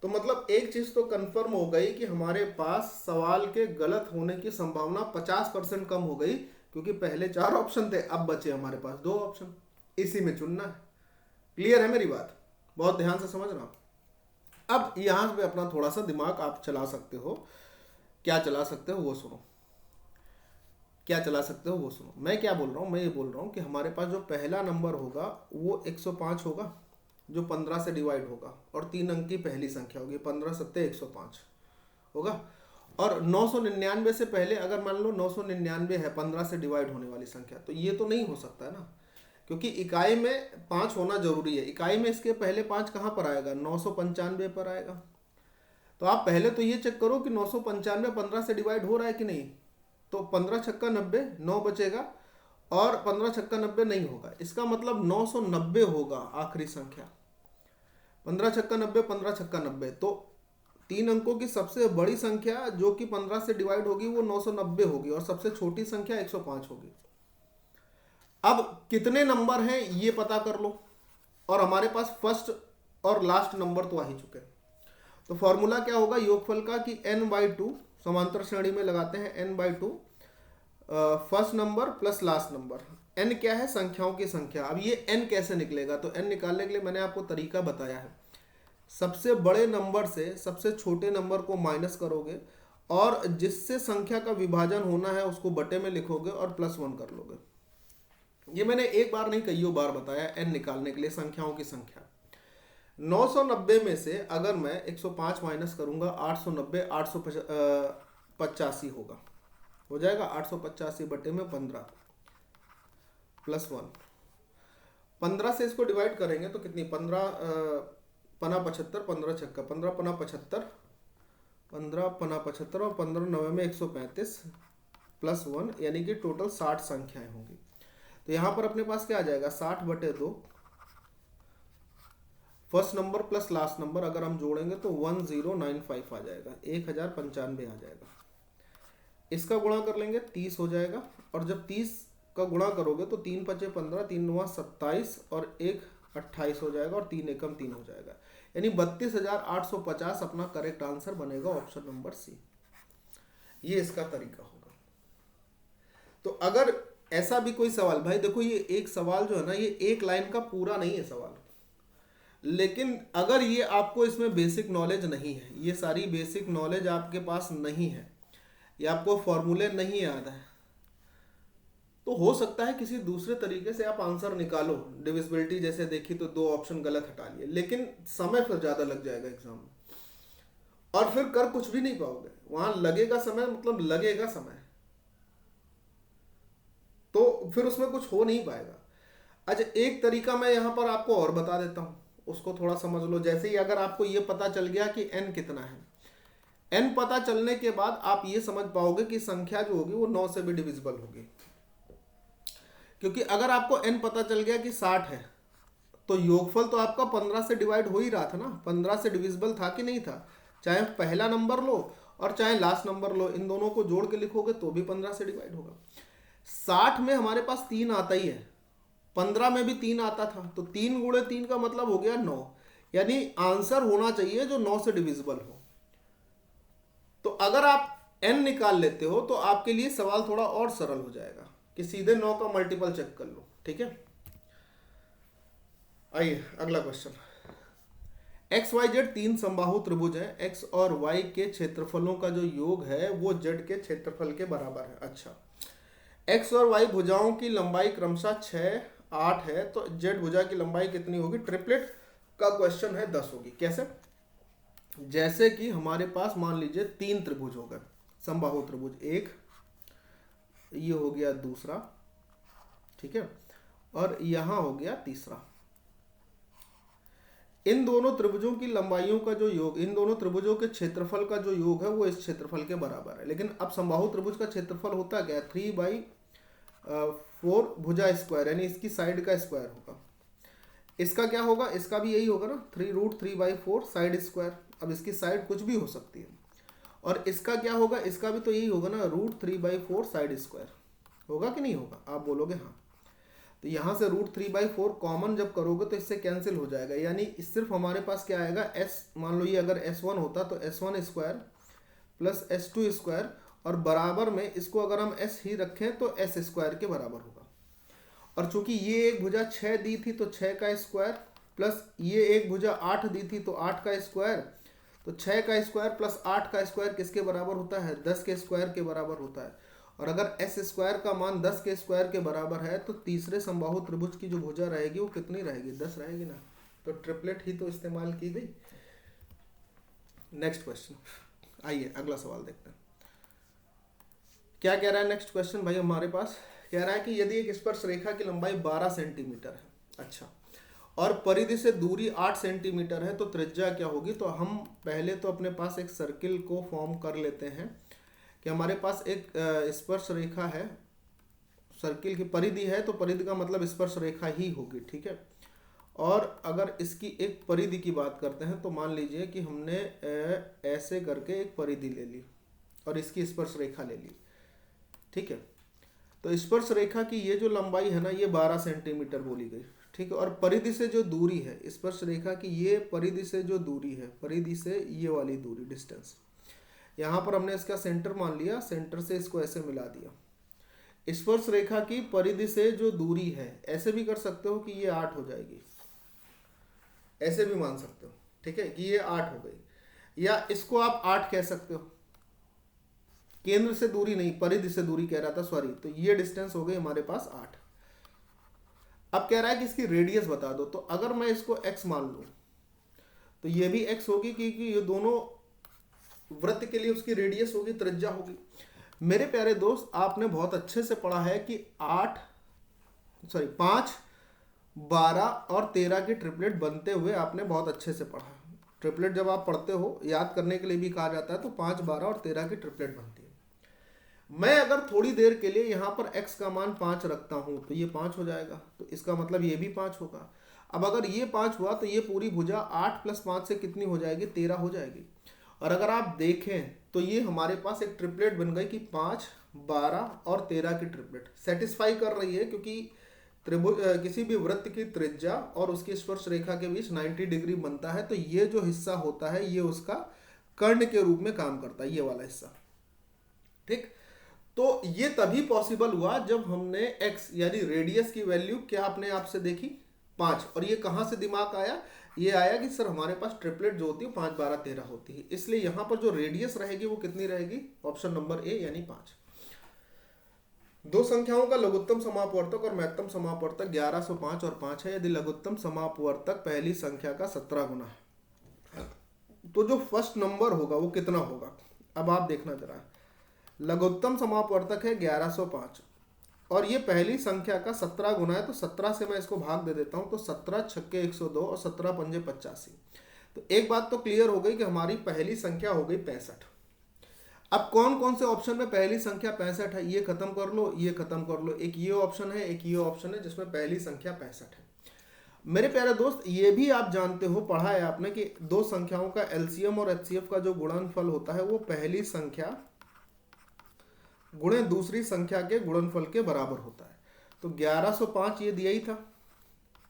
तो मतलब एक चीज तो कंफर्म हो गई कि हमारे पास सवाल के गलत होने की संभावना 50% कम हो गई, क्योंकि पहले 4 ऑप्शन थे, अब बचे हमारे पास 2 ऑप्शन, इसी में चुनना है। क्लियर है मेरी बात? बहुत ध्यान से समझना। अब यहां पे अपना थोड़ा सा दिमाग आप चला सकते हो। क्या चला सकते हो वो सुनो। क्या चला सकते हो वो सुनो। मैं क्या बोल रहा हूँ? मैं ये बोल रहा हूँ कि हमारे पास जो पहला नंबर होगा वो 105 होगा, जो 15 से डिवाइड होगा, और 3 अंक की पहली संख्या होगी। 15 सत्ते 105 होगा। और 999 से पहले अगर मान लो 999 है 15 से डिवाइड होने वाली संख्या, तो ये तो नहीं हो सकता है ना, क्योंकि इकाई में 5 होना जरूरी है। इकाई में इसके पहले 5 कहाँ पर आएगा? 995 पर आएगा। तो आप पहले तो ये चेक करो कि 995 15 से डिवाइड हो रहा है कि नहीं। तो 15 छक्का 90, 9 बचेगा, और 15 छक्का 90 नहीं होगा। इसका मतलब 990 होगा आखिरी संख्या। 15 छक्का 90, 15 छक्का 90, तो 3 अंकों की सबसे बड़ी संख्या जो कि 15 से डिवाइड होगी वो 990 होगी, और सबसे छोटी संख्या 105 होगी। अब कितने नंबर हैं ये पता कर लो, और हमारे पास फर्स्ट और लास्ट नंबर तो आ ही चुके हैं। तो फॉर्मूला क्या होगा योगफल का कि n/2 समांतर श्रेणी में लगाते हैं। n/2 first number plus last number. n क्या है? संख्याओं की संख्या। अब ये n कैसे निकलेगा? तो n निकालने के लिए मैंने आपको तरीका बताया है। सबसे बड़े नंबर से सबसे छोटे नंबर को माइनस करोगे, और जिससे संख्या का विभाजन होना है उसको बटे में लिखोगे और +1 कर लोगे। ये मैंने एक बार नहीं कईयों बार बताया n निकालने के लिए संख्याओं की संख्या। 990 में से अगर मैं 105 माइनस करूंगा 890, 885 होगा। हो जाएगा 885 बटे में 15 +1। 15 से इसको डिवाइड करेंगे तो कितनी? 15 पना 75, 15 छक्का 15 पना 75, 15 पना 75, और 15 9 में 135 +1, यानी कि टोटल 60 संख्याएं होंगी। तो यहां पर अपने पास क्या आ जाएगा? 60 बटे 2 first number plus last number अगर हम जोड़ेंगे तो 1095 आ जाएगा, 1095 आ जाएगा। इसका गुणा कर लेंगे 30 हो जाएगा, और जब 30 का गुणा करोगे तो 3 पचे 15, 3 9 27, और 1 28 हो जाएगा, और 3 एकम 3 हो जाएगा। यानी 32,850 अपना करेक्ट आंसर बनेगा, ऑप्शन नंबर सी। ये इसका तरीका होगा। तो अगर ऐसा भी कोई सवाल, भाई देखो ये एक सवाल जो है ना, ये एक लाइन का पूरा नहीं है सवाल, लेकिन अगर ये आपको इसमें बेसिक नॉलेज नहीं है, ये सारी बेसिक नॉलेज आपके पास नहीं है, या आपको फॉर्मूले नहीं याद है, तो हो सकता है किसी दूसरे तरीके से आप आंसर निकालो। डिविजिबिलिटी जैसे देखी तो 2 ऑप्शन गलत हटा लिए, लेकिन समय फिर ज़्यादा लग जाएगा एग्जाम में, और फिर कर कुछ भी नहीं पाओगे। वहां लगेगा समय, मतलब लगेगा समय, तो फिर उसमें कुछ हो नहीं पाएगा। अच्छा, एक तरीका मैं यहाँ पर आपको और बता देता हूँ, उसको थोड़ा समझ लो। जैसे ही अगर आपको ये पता चल गया कि n कितना है, n पता चलने के बाद आप ये समझ पाओगे कि संख्या जो होगी वो 9 से भी डिविजिबल होगी, क्योंकि अगर आपको n पता चल गया कि 60 है तो योगफल तो आपका 15 से डिवाइड हो ही रहा था ना, 15 से डिविजिबल था कि नहीं था। चाहे पहला नंबर लो और चाहे लास्ट नंबर लो, इन दोनों को जोड़ के लिखोगे तो भी 15 से डिवाइड होगा। 60 में हमारे पास 3 आता ही है, 15 में भी 3 आता था, तो 3 गुणे 3 का मतलब हो गया 9, यानी आंसर होना चाहिए जो 9 से डिविजिबल हो। तो अगर आप n निकाल लेते हो तो आपके लिए सवाल थोड़ा और सरल हो जाएगा कि सीधे 9 का मल्टीपल चेक कर लो। ठीक है, आइए अगला क्वेश्चन। एक्स वाई जेड 3 समबाहु त्रिभुज है, एक्स और वाई के क्षेत्रफलों का जो योग है वो जेड के क्षेत्रफल के बराबर है। अच्छा, एक्स और वाई भुजाओं की लंबाई क्रमशः 6, 8 है, तो जेड भुजा की लंबाई कितनी होगी? ट्रिपलेट का क्वेश्चन है, 10 होगी। कैसे? जैसे कि हमारे पास मान लीजिए 3 त्रिभुज हो गए, समबाहु त्रिभुज, एक ये हो गया दूसरा, ठीक है, और यहां हो गया तीसरा। इन दोनों त्रिभुजों की लंबाइयों का जो योग, इन दोनों त्रिभुजों के क्षेत्रफल का जो योग है वो इस क्षेत्रफल के बराबर है। लेकिन अब समबाहु त्रिभुज का क्षेत्रफल होता क्या है? 3/4 भुजा स्क्वायर, यानी इसकी साइड का स्क्वायर होगा। इसका क्या होगा? इसका भी यही होगा ना, 3√3/4 साइड स्क्वायर। अब इसकी साइड कुछ भी हो सकती है। और इसका क्या होगा? इसका भी तो यही होगा ना, √3/4 साइड स्क्वायर। होगा कि नहीं होगा? आप बोलोगे हाँ। तो यहाँ से √3/4 कॉमन जब करोगे तो इससे कैंसिल हो जाएगा, यानी सिर्फ हमारे पास क्या आएगा? s, मान लो ये अगर s1 होता तो s1 square plus s2 square, और बराबर में इसको अगर हम s ही रखें तो s स्क्वायर के बराबर होगा। और चूंकि ये एक भुजा 6 दी थी तो 6 का स्क्वायर, प्लस ये एक भुजा 8 दी थी तो 8 का स्क्वायर, तो 6 का स्क्वायर प्लस 8 का स्क्वायर किसके बराबर होता है? 10 के स्क्वायर के बराबर होता है। और अगर s स्क्वायर का मान 10 के स्क्वायर के बराबर है तो तीसरे समबाहु त्रिभुज की जो भुजा रहेगी वो कितनी रहेगी? 10 रहेगी ना। तो ट्रिपलेट ही तो इस्तेमाल की गई। नेक्स्ट क्वेश्चन, आइए अगला सवाल देखते हैं। क्या कह रहा है नेक्स्ट क्वेश्चन भाई? हमारे पास कह रहा है कि यदि एक स्पर्श रेखा की लंबाई 12 सेंटीमीटर है, अच्छा, और परिधि से दूरी 8 सेंटीमीटर है, तो त्रिज्या क्या होगी? तो हम पहले तो अपने पास एक सर्किल को फॉर्म कर लेते हैं कि हमारे पास एक स्पर्श रेखा है, सर्किल की परिधि है, तो परिधि का मतलब स्पर्श रेखा ही होगी, ठीक है। और अगर इसकी एक परिधि की बात करते हैं तो मान लीजिए कि हमने ऐसे करके एक परिधि ले ली और इसकी स्पर्श रेखा ले ली, ठीक है। तो स्पर्श रेखा की ये जो लंबाई है ना, ये 12 सेंटीमीटर बोली गई, ठीक है। और परिधि से जो दूरी है, स्पर्श रेखा की ये परिधि से जो दूरी है, परिधि से ये वाली दूरी, डिस्टेंस, यहाँ पर हमने इसका सेंटर मान लिया, सेंटर से इसको ऐसे मिला दिया। स्पर्श रेखा की परिधि से जो दूरी है, ऐसे भी कर सकते हो कि ये 8 हो जाएगी, ऐसे भी मान सकते हो, ठीक है, कि ये 8 हो गई, या इसको आप 8 कह सकते हो। केंद्र से दूरी नहीं, परिधि से दूरी कह रहा था, सॉरी। तो ये डिस्टेंस हो गई हमारे पास 8। अब कह रहा है कि इसकी रेडियस बता दो। तो अगर मैं इसको x मान लूं तो ये भी x होगी, क्योंकि ये दोनों वृत्त के लिए उसकी रेडियस होगी, त्रिज्या होगी। मेरे प्यारे दोस्त, आपने बहुत अच्छे से पढ़ा है कि 5, 12 और 13 के ट्रिपलेट बनते हुए आपने बहुत अच्छे से पढ़ा। ट्रिपलेट जब आप पढ़ते हो, याद करने के लिए भी कहा जाता है, तो 5, 12 और 13 की ट्रिपलेट बनती है। मैं अगर थोड़ी देर के लिए यहाँ पर x का मान 5 रखता हूँ तो ये 5 हो जाएगा, तो इसका मतलब ये भी 5 होगा। अब अगर ये 5 हुआ तो ये पूरी भुजा 8 + 5 से कितनी हो जाएगी? 13 हो जाएगी। और अगर आप देखें तो ये हमारे पास एक ट्रिपलेट बन गई कि 5, 12 और 13 की ट्रिपलेट सेटिस्फाई कर रही है, क्योंकि त्रिभुज किसी भी वृत्त की त्रिज्या और उसकी स्पर्श रेखा के बीच 90 डिग्री बनता है। तो ये जो हिस्सा होता है ये उसका कर्ण के रूप में काम करता है, ये वाला हिस्सा, ठीक। तो ये तभी पॉसिबल हुआ जब हमने x यानी रेडियस की वैल्यू क्या अपने आप से देखी? 5। और ये कहाँ से दिमाग आया? ये आया कि सर हमारे पास ट्रिपलेट जो होती है 5, 12, 13 होती है, इसलिए यहाँ पर जो रेडियस रहेगी वो कितनी रहेगी? ऑप्शन नंबर ए यानी 5। दो संख्याओं का लघुत्तम समापवर्तक और महत्तम समापवर्तक 1105 और 5 है। यदि लघुत्तम समापवर्तक पहली संख्या का 17 गुना है तो जो फर्स्ट नंबर होगा वो कितना होगा? अब आप देखना जरा, लघुत्तम समापवर्तक है 1105 और ये पहली संख्या का 17 गुना है, तो 17 से मैं इसको भाग दे देता हूं, तो 17 छक्के 102 और 17 पंजे 85। तो एक बात तो क्लियर हो गई कि हमारी पहली संख्या हो गई 65, अब कौन कौन से ऑप्शन में पहली संख्या 65 है, ये खत्म कर लो, ये खत्म कर लो। एक ये ऑप्शन है, एक ये ऑप्शन है जिसमें पहली संख्या 65 है। मेरे प्यारे दोस्त, ये भी आप जानते हो, पढ़ा है आपने कि दो संख्याओं का एलसीएम और एचसीएफ का जो गुणनफल होता है वो पहली संख्या गुणे दूसरी संख्या के गुणनफल के बराबर होता है। तो 1105 ये दिया ही था,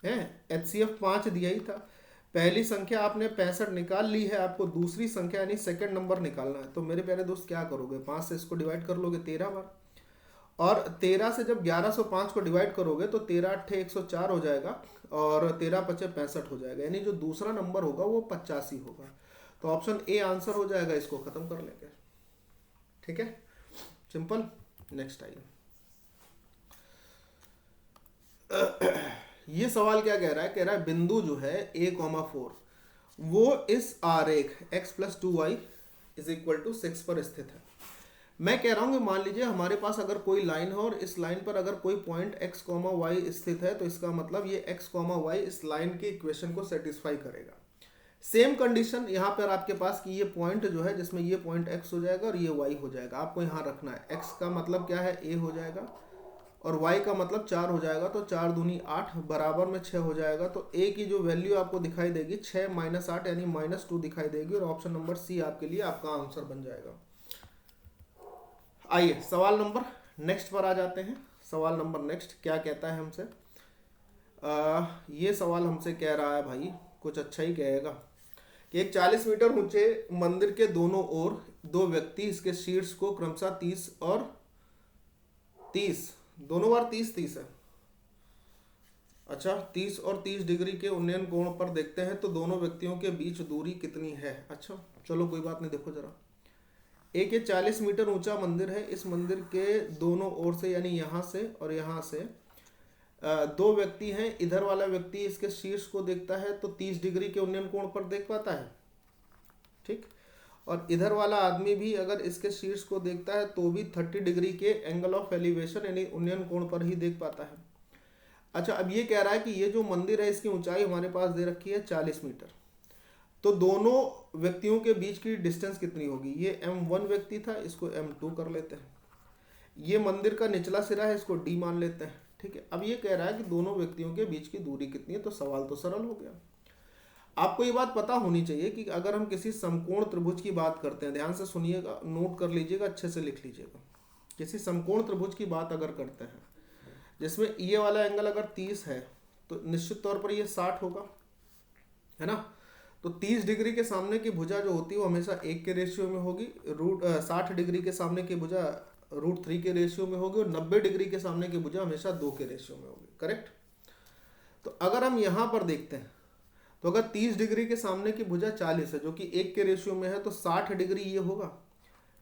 है, एचसीएफ 5 दिया ही था। पहली संख्या आपने 65 निकाल ली है, आपको दूसरी संख्या यानी सेकंड नंबर निकालना है। तो मेरे प्यारे दोस्त क्या करोगे, 5 से इसको डिवाइड कर लोगे 13 बार, और 13 से जब 1105 को डिवाइड करोगे तो 13 अट्ठे 104 हो जाएगा और 13 पचे 65 हो जाएगा, यानी जो दूसरा नंबर होगा वो 85 होगा। तो ऑप्शन ए आंसर हो जाएगा, इसको खत्म कर लेंगे। ठीक है, सिंपल। नेक्स्ट आइए। ये सवाल क्या कह रहा है, कह रहा है बिंदु जो है a,4 वो इस आरेख x + 2y = 6 पर स्थित है। मैं कह रहा हूं कि मान लीजिए हमारे पास अगर कोई लाइन है और इस लाइन पर अगर कोई पॉइंट x, y स्थित है, तो इसका मतलब ये x, y इस लाइन की इक्वेशन को सेटिस्फाई करेगा। सेम कंडीशन यहाँ पर आपके पास कि ये पॉइंट जो है जिसमें ये पॉइंट x हो जाएगा और ये y हो जाएगा, आपको यहाँ रखना है। x का मतलब क्या है, a हो जाएगा, और y का मतलब 4 हो जाएगा। तो 4 दूनी 8 बराबर में 6 हो जाएगा। तो a की जो वैल्यू आपको दिखाई देगी 6 - 8 यानी -2 दिखाई देगी, और ऑप्शन नंबर सी आपके लिए आपका आंसर बन जाएगा। आइए सवाल नंबर नेक्स्ट पर आ जाते हैं। सवाल नंबर नेक्स्ट क्या कहता है हमसे, ये सवाल हमसे कह रहा है भाई, कुछ अच्छा ही कहेगा कि एक 40 मीटर ऊंचे मंदिर के दोनों ओर दो व्यक्ति इसके शीर्ष को क्रमशः 30 और 30 दोनों बार 30 है। अच्छा, 30 और 30 डिग्री के उन्नयन कोण पर देखते हैं तो दोनों व्यक्तियों के बीच दूरी कितनी है। अच्छा चलो कोई बात नहीं, देखो जरा, एक ये 40 मीटर ऊंचा मंदिर है, इस मंदिर के दोनों ओर से यानी यहाँ से और यहाँ से दो व्यक्ति हैं। इधर वाला व्यक्ति इसके शीर्ष को देखता है तो 30 डिग्री के उन्नयन कोण पर देख पाता है, ठीक, और इधर वाला आदमी भी अगर इसके शीर्ष को देखता है तो भी 30 डिग्री के एंगल ऑफ एलिवेशन यानी उन्नयन कोण पर ही देख पाता है। अच्छा, अब ये कह रहा है कि ये जो मंदिर है इसकी ऊंचाई हमारे पास दे रखी है 40 मीटर, तो दोनों व्यक्तियों के बीच की डिस्टेंस कितनी होगी। ये M1 व्यक्ति था, इसको M2 कर लेते हैं। ये मंदिर का निचला सिरा है, इसको D मान लेते हैं, ठीक है। अब ये कह रहा है कि दोनों व्यक्तियों के बीच की दूरी कितनी है, तो सवाल तो सरल हो गया। आपको ये बात पता होनी चाहिए कि अगर हम किसी समकोण त्रिभुज की बात करते हैं, ध्यान से सुनिएगा, नोट कर लीजिएगा, अच्छे से लिख लीजिएगा। किसी समकोण त्रिभुज की बात अगर करते हैं जिसमें ये वाला एंगल अगर 30 है तो निश्चित तौर पर ये 60 होगा, है ना। तो 30 डिग्री के सामने की भुजा जो होती है वो हमेशा 1 के रेशियो में होगी, 60 डिग्री के सामने की भुजा √3 के रेशियो में होगी, और 90 डिग्री के सामने की भुजा हमेशा 2 के रेशियो में होगी, करेक्ट। तो अगर हम यहाँ पर देखते हैं तो अगर 30 डिग्री के सामने की भुजा 40 है जो कि 1 के रेशियो में है, तो 60 डिग्री ये होगा।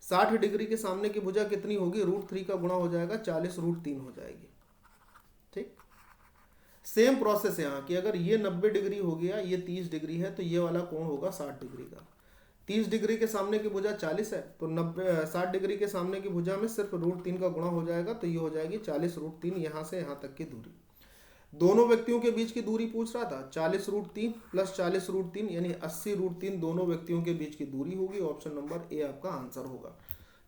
60 डिग्री के सामने की भुजा कितनी होगी, √3 का गुणा हो जाएगा, 40 √3 हो जाएगी, ठीक। सेम प्रोसेस यहाँ कि अगर ये 90 डिग्री हो गया, ये 30 डिग्री है, तो ये वाला कोण होगा 60 डिग्री का। 30 डिग्री के सामने की भुजा 40 है, तो 60 डिग्री के सामने की भुजा में सिर्फ √3 का गुणा हो जाएगा, तो ये हो जाएगी 40 √3 यहाँ से यहाँ तक की दूरी। दोनों व्यक्तियों के बीच की दूरी पूछ रहा था, 40 √3 + 40 √3 यानी 80 √3 दोनों व्यक्तियों के बीच की दूरी होगी। ऑप्शन नंबर ए आपका आंसर होगा।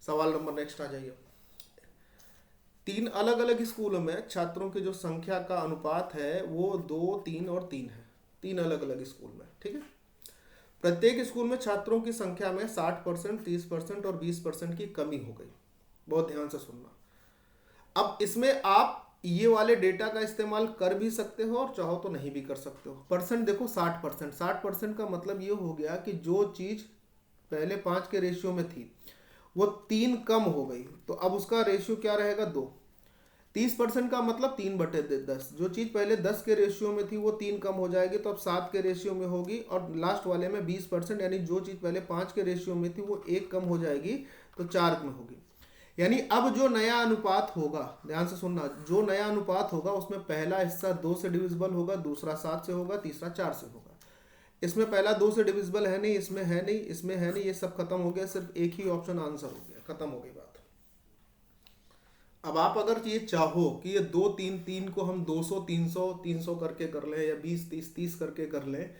सवाल नंबर नेक्स्ट आ जाइए। 3 अलग अलग स्कूलों में छात्रों की जो संख्या का अनुपात है वो 2, 3 और 3 है। 3 अलग अलग स्कूल में, ठीक है। प्रत्येक स्कूल में छात्रों की संख्या में 60%, 30% और 20% की कमी हो गई। बहुत ध्यान से सुनना। अब इसमें आप ये वाले डेटा का इस्तेमाल कर भी सकते हो और चाहो तो नहीं भी कर सकते हो। परसेंट देखो, 60%। 60% का मतलब ये हो गया कि जो चीज़ पहले 5 के रेशियो में थी वो 3 कम हो गई, तो अब उसका रेशियो क्या रहेगा, 2। 30% का मतलब 3/10। जो चीज़ पहले 10 के रेशियो में थी वो 3 कम हो जाएगी, तो अब 7 के रेशियो में होगी। और लास्ट वाले में 20% यानी जो चीज़ पहले 5 के रेशियो में थी वो 1 कम हो जाएगी, तो 4 में होगी। यानी अब जो नया अनुपात होगा, ध्यान से सुनना, जो नया अनुपात होगा उसमें पहला हिस्सा 2 से डिविजिबल होगा, दूसरा 7 से होगा, तीसरा 4 से होगा। इसमें पहला 2 से डिविजिबल है नहीं, इसमें है नहीं, इसमें है नहीं, ये सब खत्म हो गया, सिर्फ एक ही ऑप्शन आंसर हो गया, खत्म हो गई बात। अब आप अगर ये चाहो कि ये 2, 3, 3 को हम 200, 300, 300 करके कर लें, या 20, 30, 30 करके कर लें,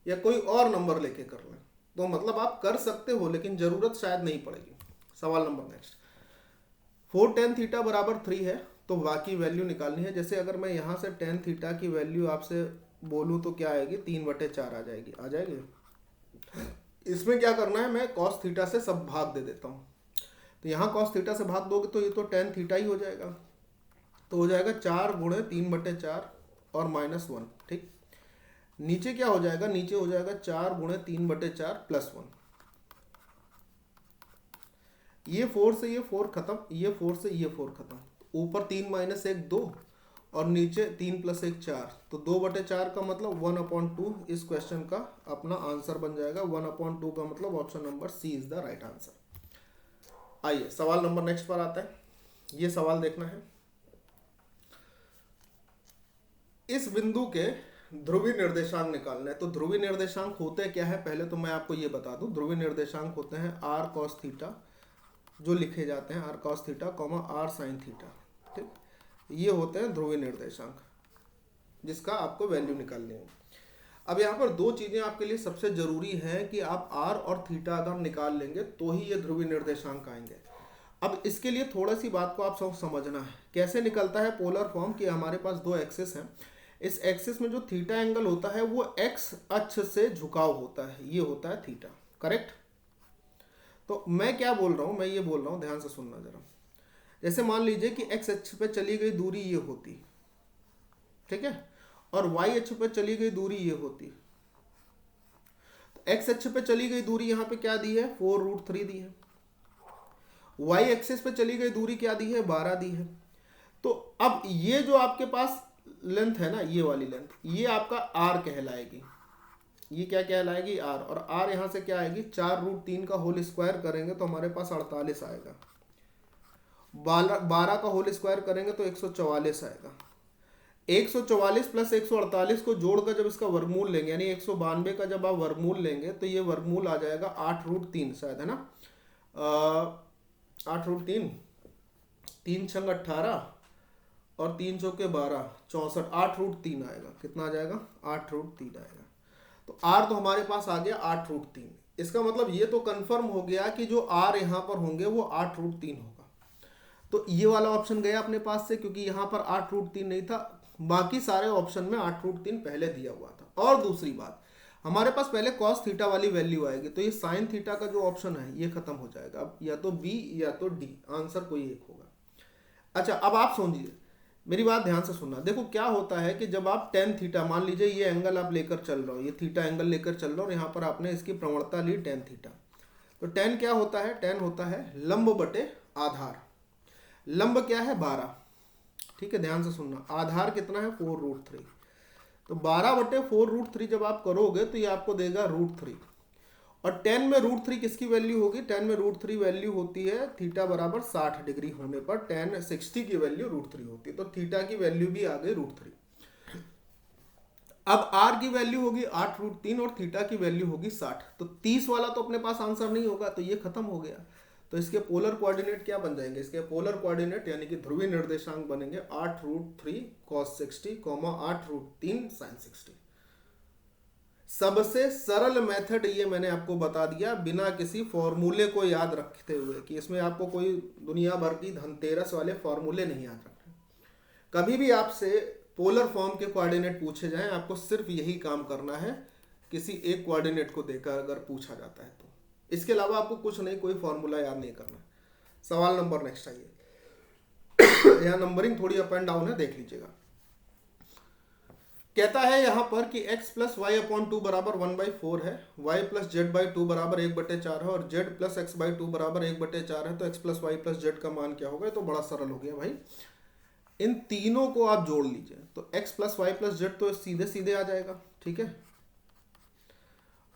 या कोई और नंबर लेके कर लें, तो मतलब आप कर सकते हो, लेकिन जरूरत शायद नहीं पड़ेगी। सवाल नंबर नेक्स्ट, 4 tan थीटा बराबर 3 है तो बाकी वैल्यू निकालनी है। जैसे अगर मैं यहाँ से tan थीटा की वैल्यू आपसे बोलूँ तो क्या आएगी, 3/4 आ जाएगी, आ जाएगी। इसमें क्या करना है, मैं cos थीटा से सब भाग दे देता हूँ। तो यहाँ cos थीटा से भाग दोगे तो ये तो tan थीटा ही हो जाएगा, तो हो जाएगा 4 गुणे 3/4 और -1, ठीक। नीचे क्या हो जाएगा, नीचे हो जाएगा 4 गुणे 3/4 +1। ये 4 से ये 4 खत्म, ये 4 से ये 4 खत्म, ऊपर 3 - 1 2 और नीचे 3 + 1 4, तो 2/4 का मतलब 1/2 इस क्वेश्चन का अपना आंसर बन जाएगा। 1/2 का मतलब option number C is the right answer. आइए सवाल नंबर नेक्स्ट पर आता है। ये सवाल देखना है, इस बिंदु के ध्रुवीय निर्देशांक निकालना है। तो ध्रुवीय निर्देशांक होते क्या है, पहले तो मैं आपको ये बता दूं, ध्रुवीय निर्देशांक होते हैं r cos थीटा, जो लिखे जाते हैं r cos theta, r sin theta, ठीक। ये होते हैं ध्रुवीय निर्देशांक, जिसका आपको वैल्यू निकालनी है। अब यहाँ पर दो चीजें आपके लिए सबसे जरूरी है कि आप r और थीटा अगर निकाल लेंगे तो ही ये ध्रुवीय निर्देशांक आएंगे। अब इसके लिए थोड़ा सी बात को आप सब समझना है, कैसे निकलता है पोलर फॉर्म कि हमारे पास दो एक्सिस हैं, इस एक्सिस में जो थीटा एंगल होता है वो एक्स अक्ष से झुकाव होता है, ये होता है थीटा, करेक्ट। तो मैं क्या बोल रहा हूँ, मैं ये बोल रहा हूँ, ध्यान से सुनना जरा। जैसे मान लीजिए कि एक्स अक्ष पे चली गई दूरी ये होती, ठीक है, और वाई अक्ष पे चली गई दूरी ये होती। तो एक्स अक्ष पे चली गई दूरी यहाँ पे क्या दी है, 4√3 दी है। वाई एक्सिस पे चली गई दूरी क्या दी है, 12 दी है। तो अब ये जो आपके पास लेंथ है ना, ये वाली लेंथ, ये आपका आर कहलाएगी। ये क्या कहलाएगी, आर। और आर यहाँ से क्या आएगी, 4√3 का होल स्क्वायर करेंगे तो हमारे पास 48 आएगा। 12 का होल स्क्वायर करेंगे तो 144 आएगा। 144 प्लस 148 को जोड़कर जब इसका वर्गमूल लेंगे, यानी 192 का जब आप वर्गमूल लेंगे तो ये वर्गमूल आ जाएगा 8√3 शायद, है ना। 8√3, 3 छंग 18 और 3 चौके 12, 64, 8√3 आएगा। कितना आ जाएगा, 8√3 आएगा। तो r तो हमारे पास आ गया 8√3। इसका मतलब ये तो कंफर्म हो गया कि जो r यहाँ पर होंगे वो 8√3 होगा। तो ये वाला ऑप्शन गया अपने पास से, क्योंकि यहाँ पर 8√3 नहीं था, बाकी सारे ऑप्शन में 8√3 पहले दिया हुआ था। और दूसरी बात, हमारे पास पहले cos थीटा वाली वैल्यू आएगी, तो ये sin थीटा का जो ऑप्शन है ये खत्म हो जाएगा। अब या तो बी या तो डी, आंसर कोई एक होगा। अच्छा, अब आप समझिए, मेरी बात ध्यान से सुनना। देखो क्या होता है कि जब आप tan थीटा, मान लीजिए ये एंगल आप लेकर चल रहे हो, ये थीटा एंगल लेकर चल रहे हो और यहाँ पर आपने इसकी प्रवणता ली tan थीटा। तो tan क्या होता है, tan होता है लंब बटे आधार। लंब क्या है, 12, ठीक है, ध्यान से सुनना। आधार कितना है, 4√3। तो 12/4√3 जब आप करोगे तो ये आपको देगा √3। और tan में √3 किसकी वैल्यू होगी, tan में √3 वैल्यू होती है थीटा बराबर 60 डिग्री होने पर tan 60 की वैल्यू √3 होती है। तो थीटा की वैल्यू भी आ गई √3। अब r की वैल्यू होगी 8√3 और थीटा की वैल्यू होगी 60। तो 30 वाला तो अपने पास आंसर नहीं होगा, तो ये खत्म हो गया। तो इसके पोलर कोऑर्डिनेट क्या बन जाएंगे, इसके पोलर कोऑर्डिनेट यानी कि ध्रुवीय निर्देशांक बनेंगे 8√3 cos 60, 8√3 sin 60। सबसे सरल मेथड ये मैंने आपको बता दिया, बिना किसी फॉर्मूले को याद रखते हुए, कि इसमें आपको कोई दुनिया भर की धनतेरस वाले फॉर्मूले नहीं याद रखने। कभी भी आपसे पोलर फॉर्म के कोऑर्डिनेट पूछे जाएं, आपको सिर्फ यही काम करना है, किसी एक कोऑर्डिनेट को देकर अगर पूछा जाता है तो। इसके अलावा आपको कुछ नहीं, कोई फॉर्मूला याद नहीं करना। सवाल नंबर नेक्स्ट आइए। यहाँ नंबरिंग थोड़ी अप एंड डाउन है, देख लीजिएगा। कहता है यहाँ पर कि x + y/2 बराबर 1/4 है, y + z/2 बराबर 1/4 है और z + x/2 बराबर 1/4 है। तो x + y + z का मान क्या होगा, तो बड़ा सरल हो गया भाई। इन तीनों को आप जोड़ लीजिए, तो x + y + z तो सीधे सीधे आ जाएगा, ठीक है।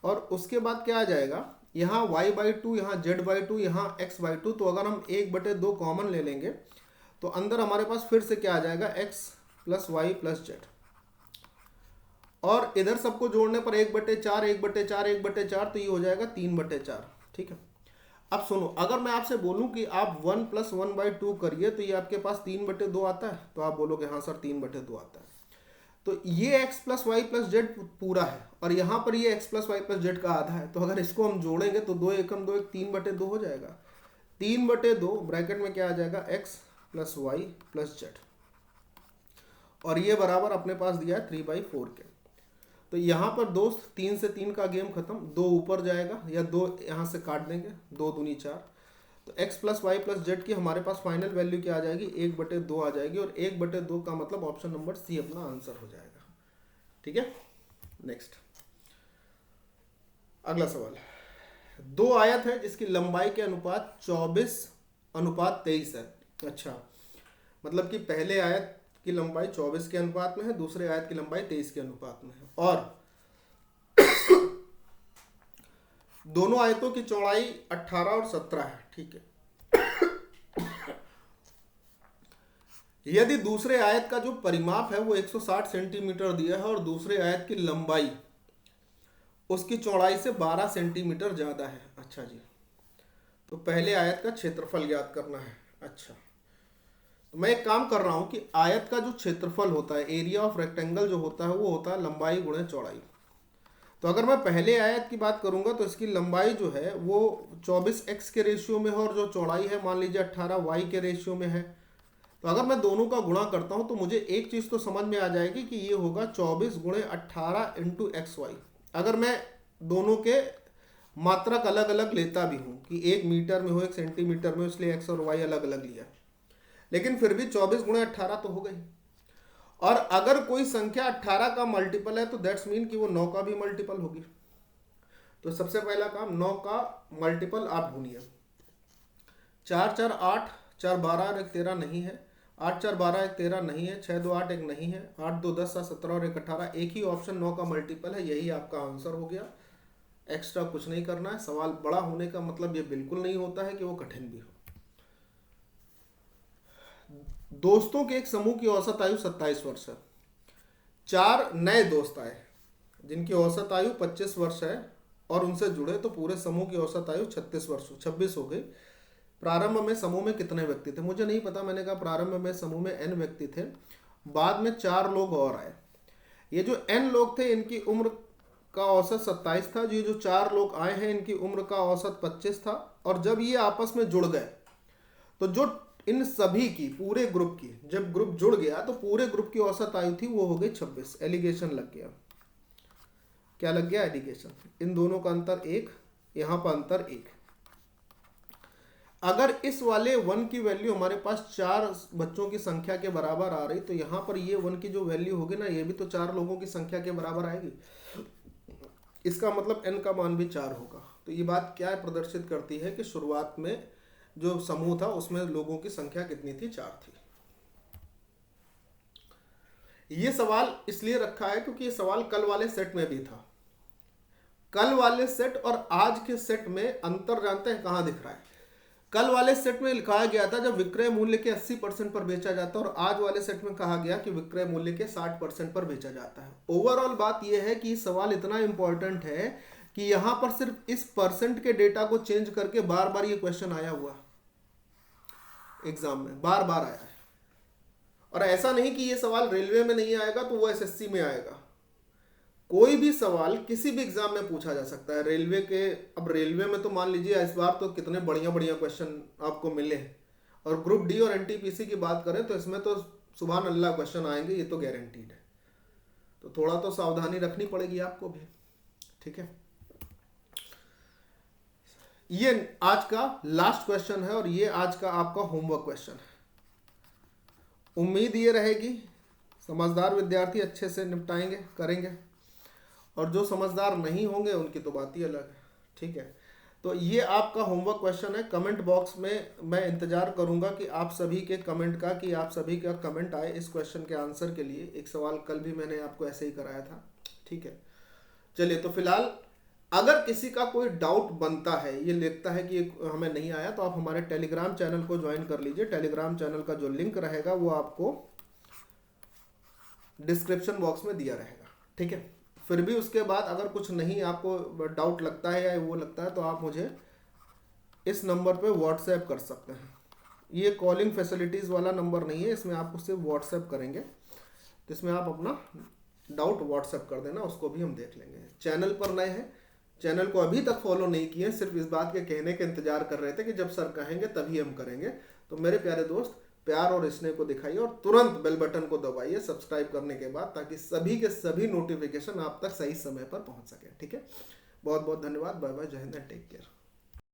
और उसके बाद क्या आ जाएगा, यहाँ y/2, यहाँ z/2, यहाँ x/2। तो अगर हम 1/2 कॉमन ले लेंगे तो अंदर हमारे पास फिर से क्या आ जाएगा, x + y + z। और इधर सबको जोड़ने पर 1/4, 1/4, 1/4, तो ये हो जाएगा 3/4, ठीक है। अब सुनो, अगर मैं आपसे बोलूं कि आप 1 + 1/2 करिए तो ये आपके पास 3/2 आता है, तो आप बोलोगे हाँ सर 3/2 आता है। तो ये x + y + z पूरा है और यहाँ पर ये x + y + z का आधा है। तो अगर इसको हम जोड़ेंगे तो 2 एकम 2 1 3/2 हो जाएगा। 3/2 ब्रैकेट में क्या आ जाएगा, x plus Y plus Z, और ये बराबर अपने पास दिया है 3/4 के। तो यहाँ पर दोस्त 3 से 3 का गेम खत्म, 2 ऊपर जाएगा या 2 यहाँ से काट देंगे, 2 दूनी 4। तो x plus Y plus Z की हमारे पास फाइनल वैल्यू क्या आ जाएगी, 1/2 आ जाएगी, और 1/2 का मतलब ऑप्शन नंबर सी अपना आंसर हो जाएगा। ठीक है, नेक्स्ट अगला सवाल। 2 आयत है जिसकी लंबाई के अनुपात 24:23 है। अच्छा, मतलब कि पहले आयत की लंबाई 24 के अनुपात में है, दूसरे आयत की लंबाई 23 के अनुपात में है, और दोनों आयतों की चौड़ाई 18 और 17 है। ठीक है, यदि दूसरे आयत का जो परिमाप है वो 160 सेंटीमीटर दिया है और दूसरे आयत की लंबाई उसकी चौड़ाई से 12 सेंटीमीटर ज्यादा है। अच्छा जी, तो पहले आयत का क्षेत्रफल ज्ञात करना है। अच्छा, तो मैं एक काम कर रहा हूं कि आयत का जो क्षेत्रफल होता है, एरिया ऑफ रेक्टेंगल जो होता है, वो होता है लंबाई गुणे चौड़ाई। तो अगर मैं पहले आयत की बात करूंगा तो इसकी लंबाई जो है वो 24x के रेशियो में है, और जो चौड़ाई है मान लीजिए 18y के रेशियो में है। तो अगर मैं दोनों का गुणा करता हूं तो मुझे एक चीज तो समझ में आ जाएगी कि ये होगा 24 गुणे 18 इंटू XY। अगर मैं दोनों के मात्रक अलग अलग लेता भी हूं कि 1 मीटर में हो 1 सेंटीमीटर में, इसलिए x और y अलग अलग लिया, लेकिन फिर भी 24 गुणे 18 तो हो गई। और अगर कोई संख्या 18 का मल्टीपल है तो दैट्स मीन कि वो 9 का भी मल्टीपल होगी। तो सबसे पहला काम 9 का मल्टीपल आप ढूंढिए। 4 4 8, 4 12 और 1 13 नहीं है, 8 4 12 1 13 नहीं है, 6 2 8 1 नहीं है, 8 2 10 7 17 और 1 18। एक ही ऑप्शन 9 का मल्टीपल है, यही आपका आंसर हो गया। एक्स्ट्रा कुछ नहीं करना है। सवाल बड़ा होने का मतलब ये बिल्कुल नहीं होता है कि वो कठिन भी हो। दोस्तों के एक समूह की औसत आयु 27 वर्ष है। 4 नए दोस्त आए जिनकी औसत आयु 25 वर्ष है और उनसे जुड़े, तो पूरे समूह की औसत आयु 26 हो गई। प्रारंभ में समूह में कितने व्यक्ति थे, मुझे नहीं पता। मैंने कहा प्रारंभ में समूह में n व्यक्ति थे, बाद में 4 लोग और आए। ये जो n लोग थे इनकी उम्र का औसत 27 था। ये जो 4 लोग आए हैं इनकी उम्र का औसत 25 था। और जब ये आपस में जुड़ गए तो जो इन सभी की, पूरे ग्रुप की, जब ग्रुप जुड़ गया तो पूरे ग्रुप की औसत आयु थी वो हो गई 26। एलिगेशन लग गया। क्या लग गया? एलिगेशन। इन दोनों का अंतर 1, यहां पर अंतर 1। अगर इस वाले 1 की वैल्यू हमारे पास 4 बच्चों की संख्या के बराबर आ रही, तो यहां पर ये 1 की जो वैल्यू होगी ना, ये भी तो 4 लोगों की संख्या के बराबर आएगी। इसका मतलब n का मान भी 4 होगा। तो ये बात क्या प्रदर्शित करती है कि शुरुआत में जो समूह था उसमें लोगों की संख्या कितनी थी? 4 थी। ये सवाल इसलिए रखा है क्योंकि ये सवाल कल वाले सेट में भी था। कल वाले सेट और आज के सेट में अंतर जानते हैं कहां दिख रहा है? कल वाले सेट में लिखा गया था जब विक्रय मूल्य के 80% पर बेचा जाता है, और आज वाले सेट में कहा गया कि विक्रय मूल्य के 60% पर बेचा जाता है। ओवरऑल बात यह है कि सवाल इतना इंपॉर्टेंट है कि यहां पर सिर्फ इस परसेंट के डेटा को चेंज करके बार बार ये क्वेश्चन आया हुआ एग्जाम में, बार बार आया है। और ऐसा नहीं कि ये सवाल रेलवे में नहीं आएगा तो वो एसएससी में आएगा। कोई भी सवाल किसी भी एग्जाम में पूछा जा सकता है रेलवे के। अब रेलवे में तो मान लीजिए इस बार तो कितने बढ़िया बढ़िया क्वेश्चन आपको मिले हैं, और ग्रुप डी और एनटीपीसी की बात करें तो इसमें तो सुभान अल्लाह क्वेश्चन आएंगे, ये तो गारंटीड है। तो थोड़ा तो सावधानी रखनी पड़ेगी आपको भी, ठीक है। ये आज का लास्ट क्वेश्चन है और ये आज का आपका होमवर्क क्वेश्चन है। उम्मीद ये रहेगी समझदार विद्यार्थी अच्छे से निपटाएंगे, करेंगे, और जो समझदार नहीं होंगे उनकी तो बात ही अलग है, ठीक है। तो ये आपका होमवर्क क्वेश्चन है। कमेंट बॉक्स में मैं इंतजार करूंगा कि आप सभी के कमेंट का, कि आप सभी का कमेंट आए इस क्वेश्चन के आंसर के लिए। एक सवाल कल भी मैंने आपको ऐसे ही कराया था, ठीक है। चलिए, तो फिलहाल अगर किसी का कोई डाउट बनता है, ये लगता है कि हमें नहीं आया, तो आप हमारे टेलीग्राम चैनल को ज्वाइन कर लीजिए। टेलीग्राम चैनल का जो लिंक रहेगा वो आपको डिस्क्रिप्शन बॉक्स में दिया रहेगा, ठीक है। फिर भी उसके बाद अगर कुछ नहीं आपको डाउट लगता है या वो लगता है तो आप मुझे इस नंबर पे व्हाट्सएप कर सकते हैं। ये कॉलिंग फैसिलिटीज़ वाला नंबर नहीं है, इसमें आप उससे व्हाट्सएप करेंगे तो इसमें आप अपना डाउट व्हाट्सएप कर देना, उसको भी हम देख लेंगे। चैनल पर नए हैं चैनल को अभी तक फॉलो नहीं किए, सिर्फ इस बात के कहने के इंतजार कर रहे थे कि जब सर कहेंगे तभी हम करेंगे, तो मेरे प्यारे दोस्त प्यार और स्नेह को दिखाइए और तुरंत बेल बटन को दबाइए सब्सक्राइब करने के बाद, ताकि सभी के सभी नोटिफिकेशन आप तक सही समय पर पहुंच सके। ठीक है, बहुत बहुत धन्यवाद। बाय बाय, जय हिंद, टेक केयर।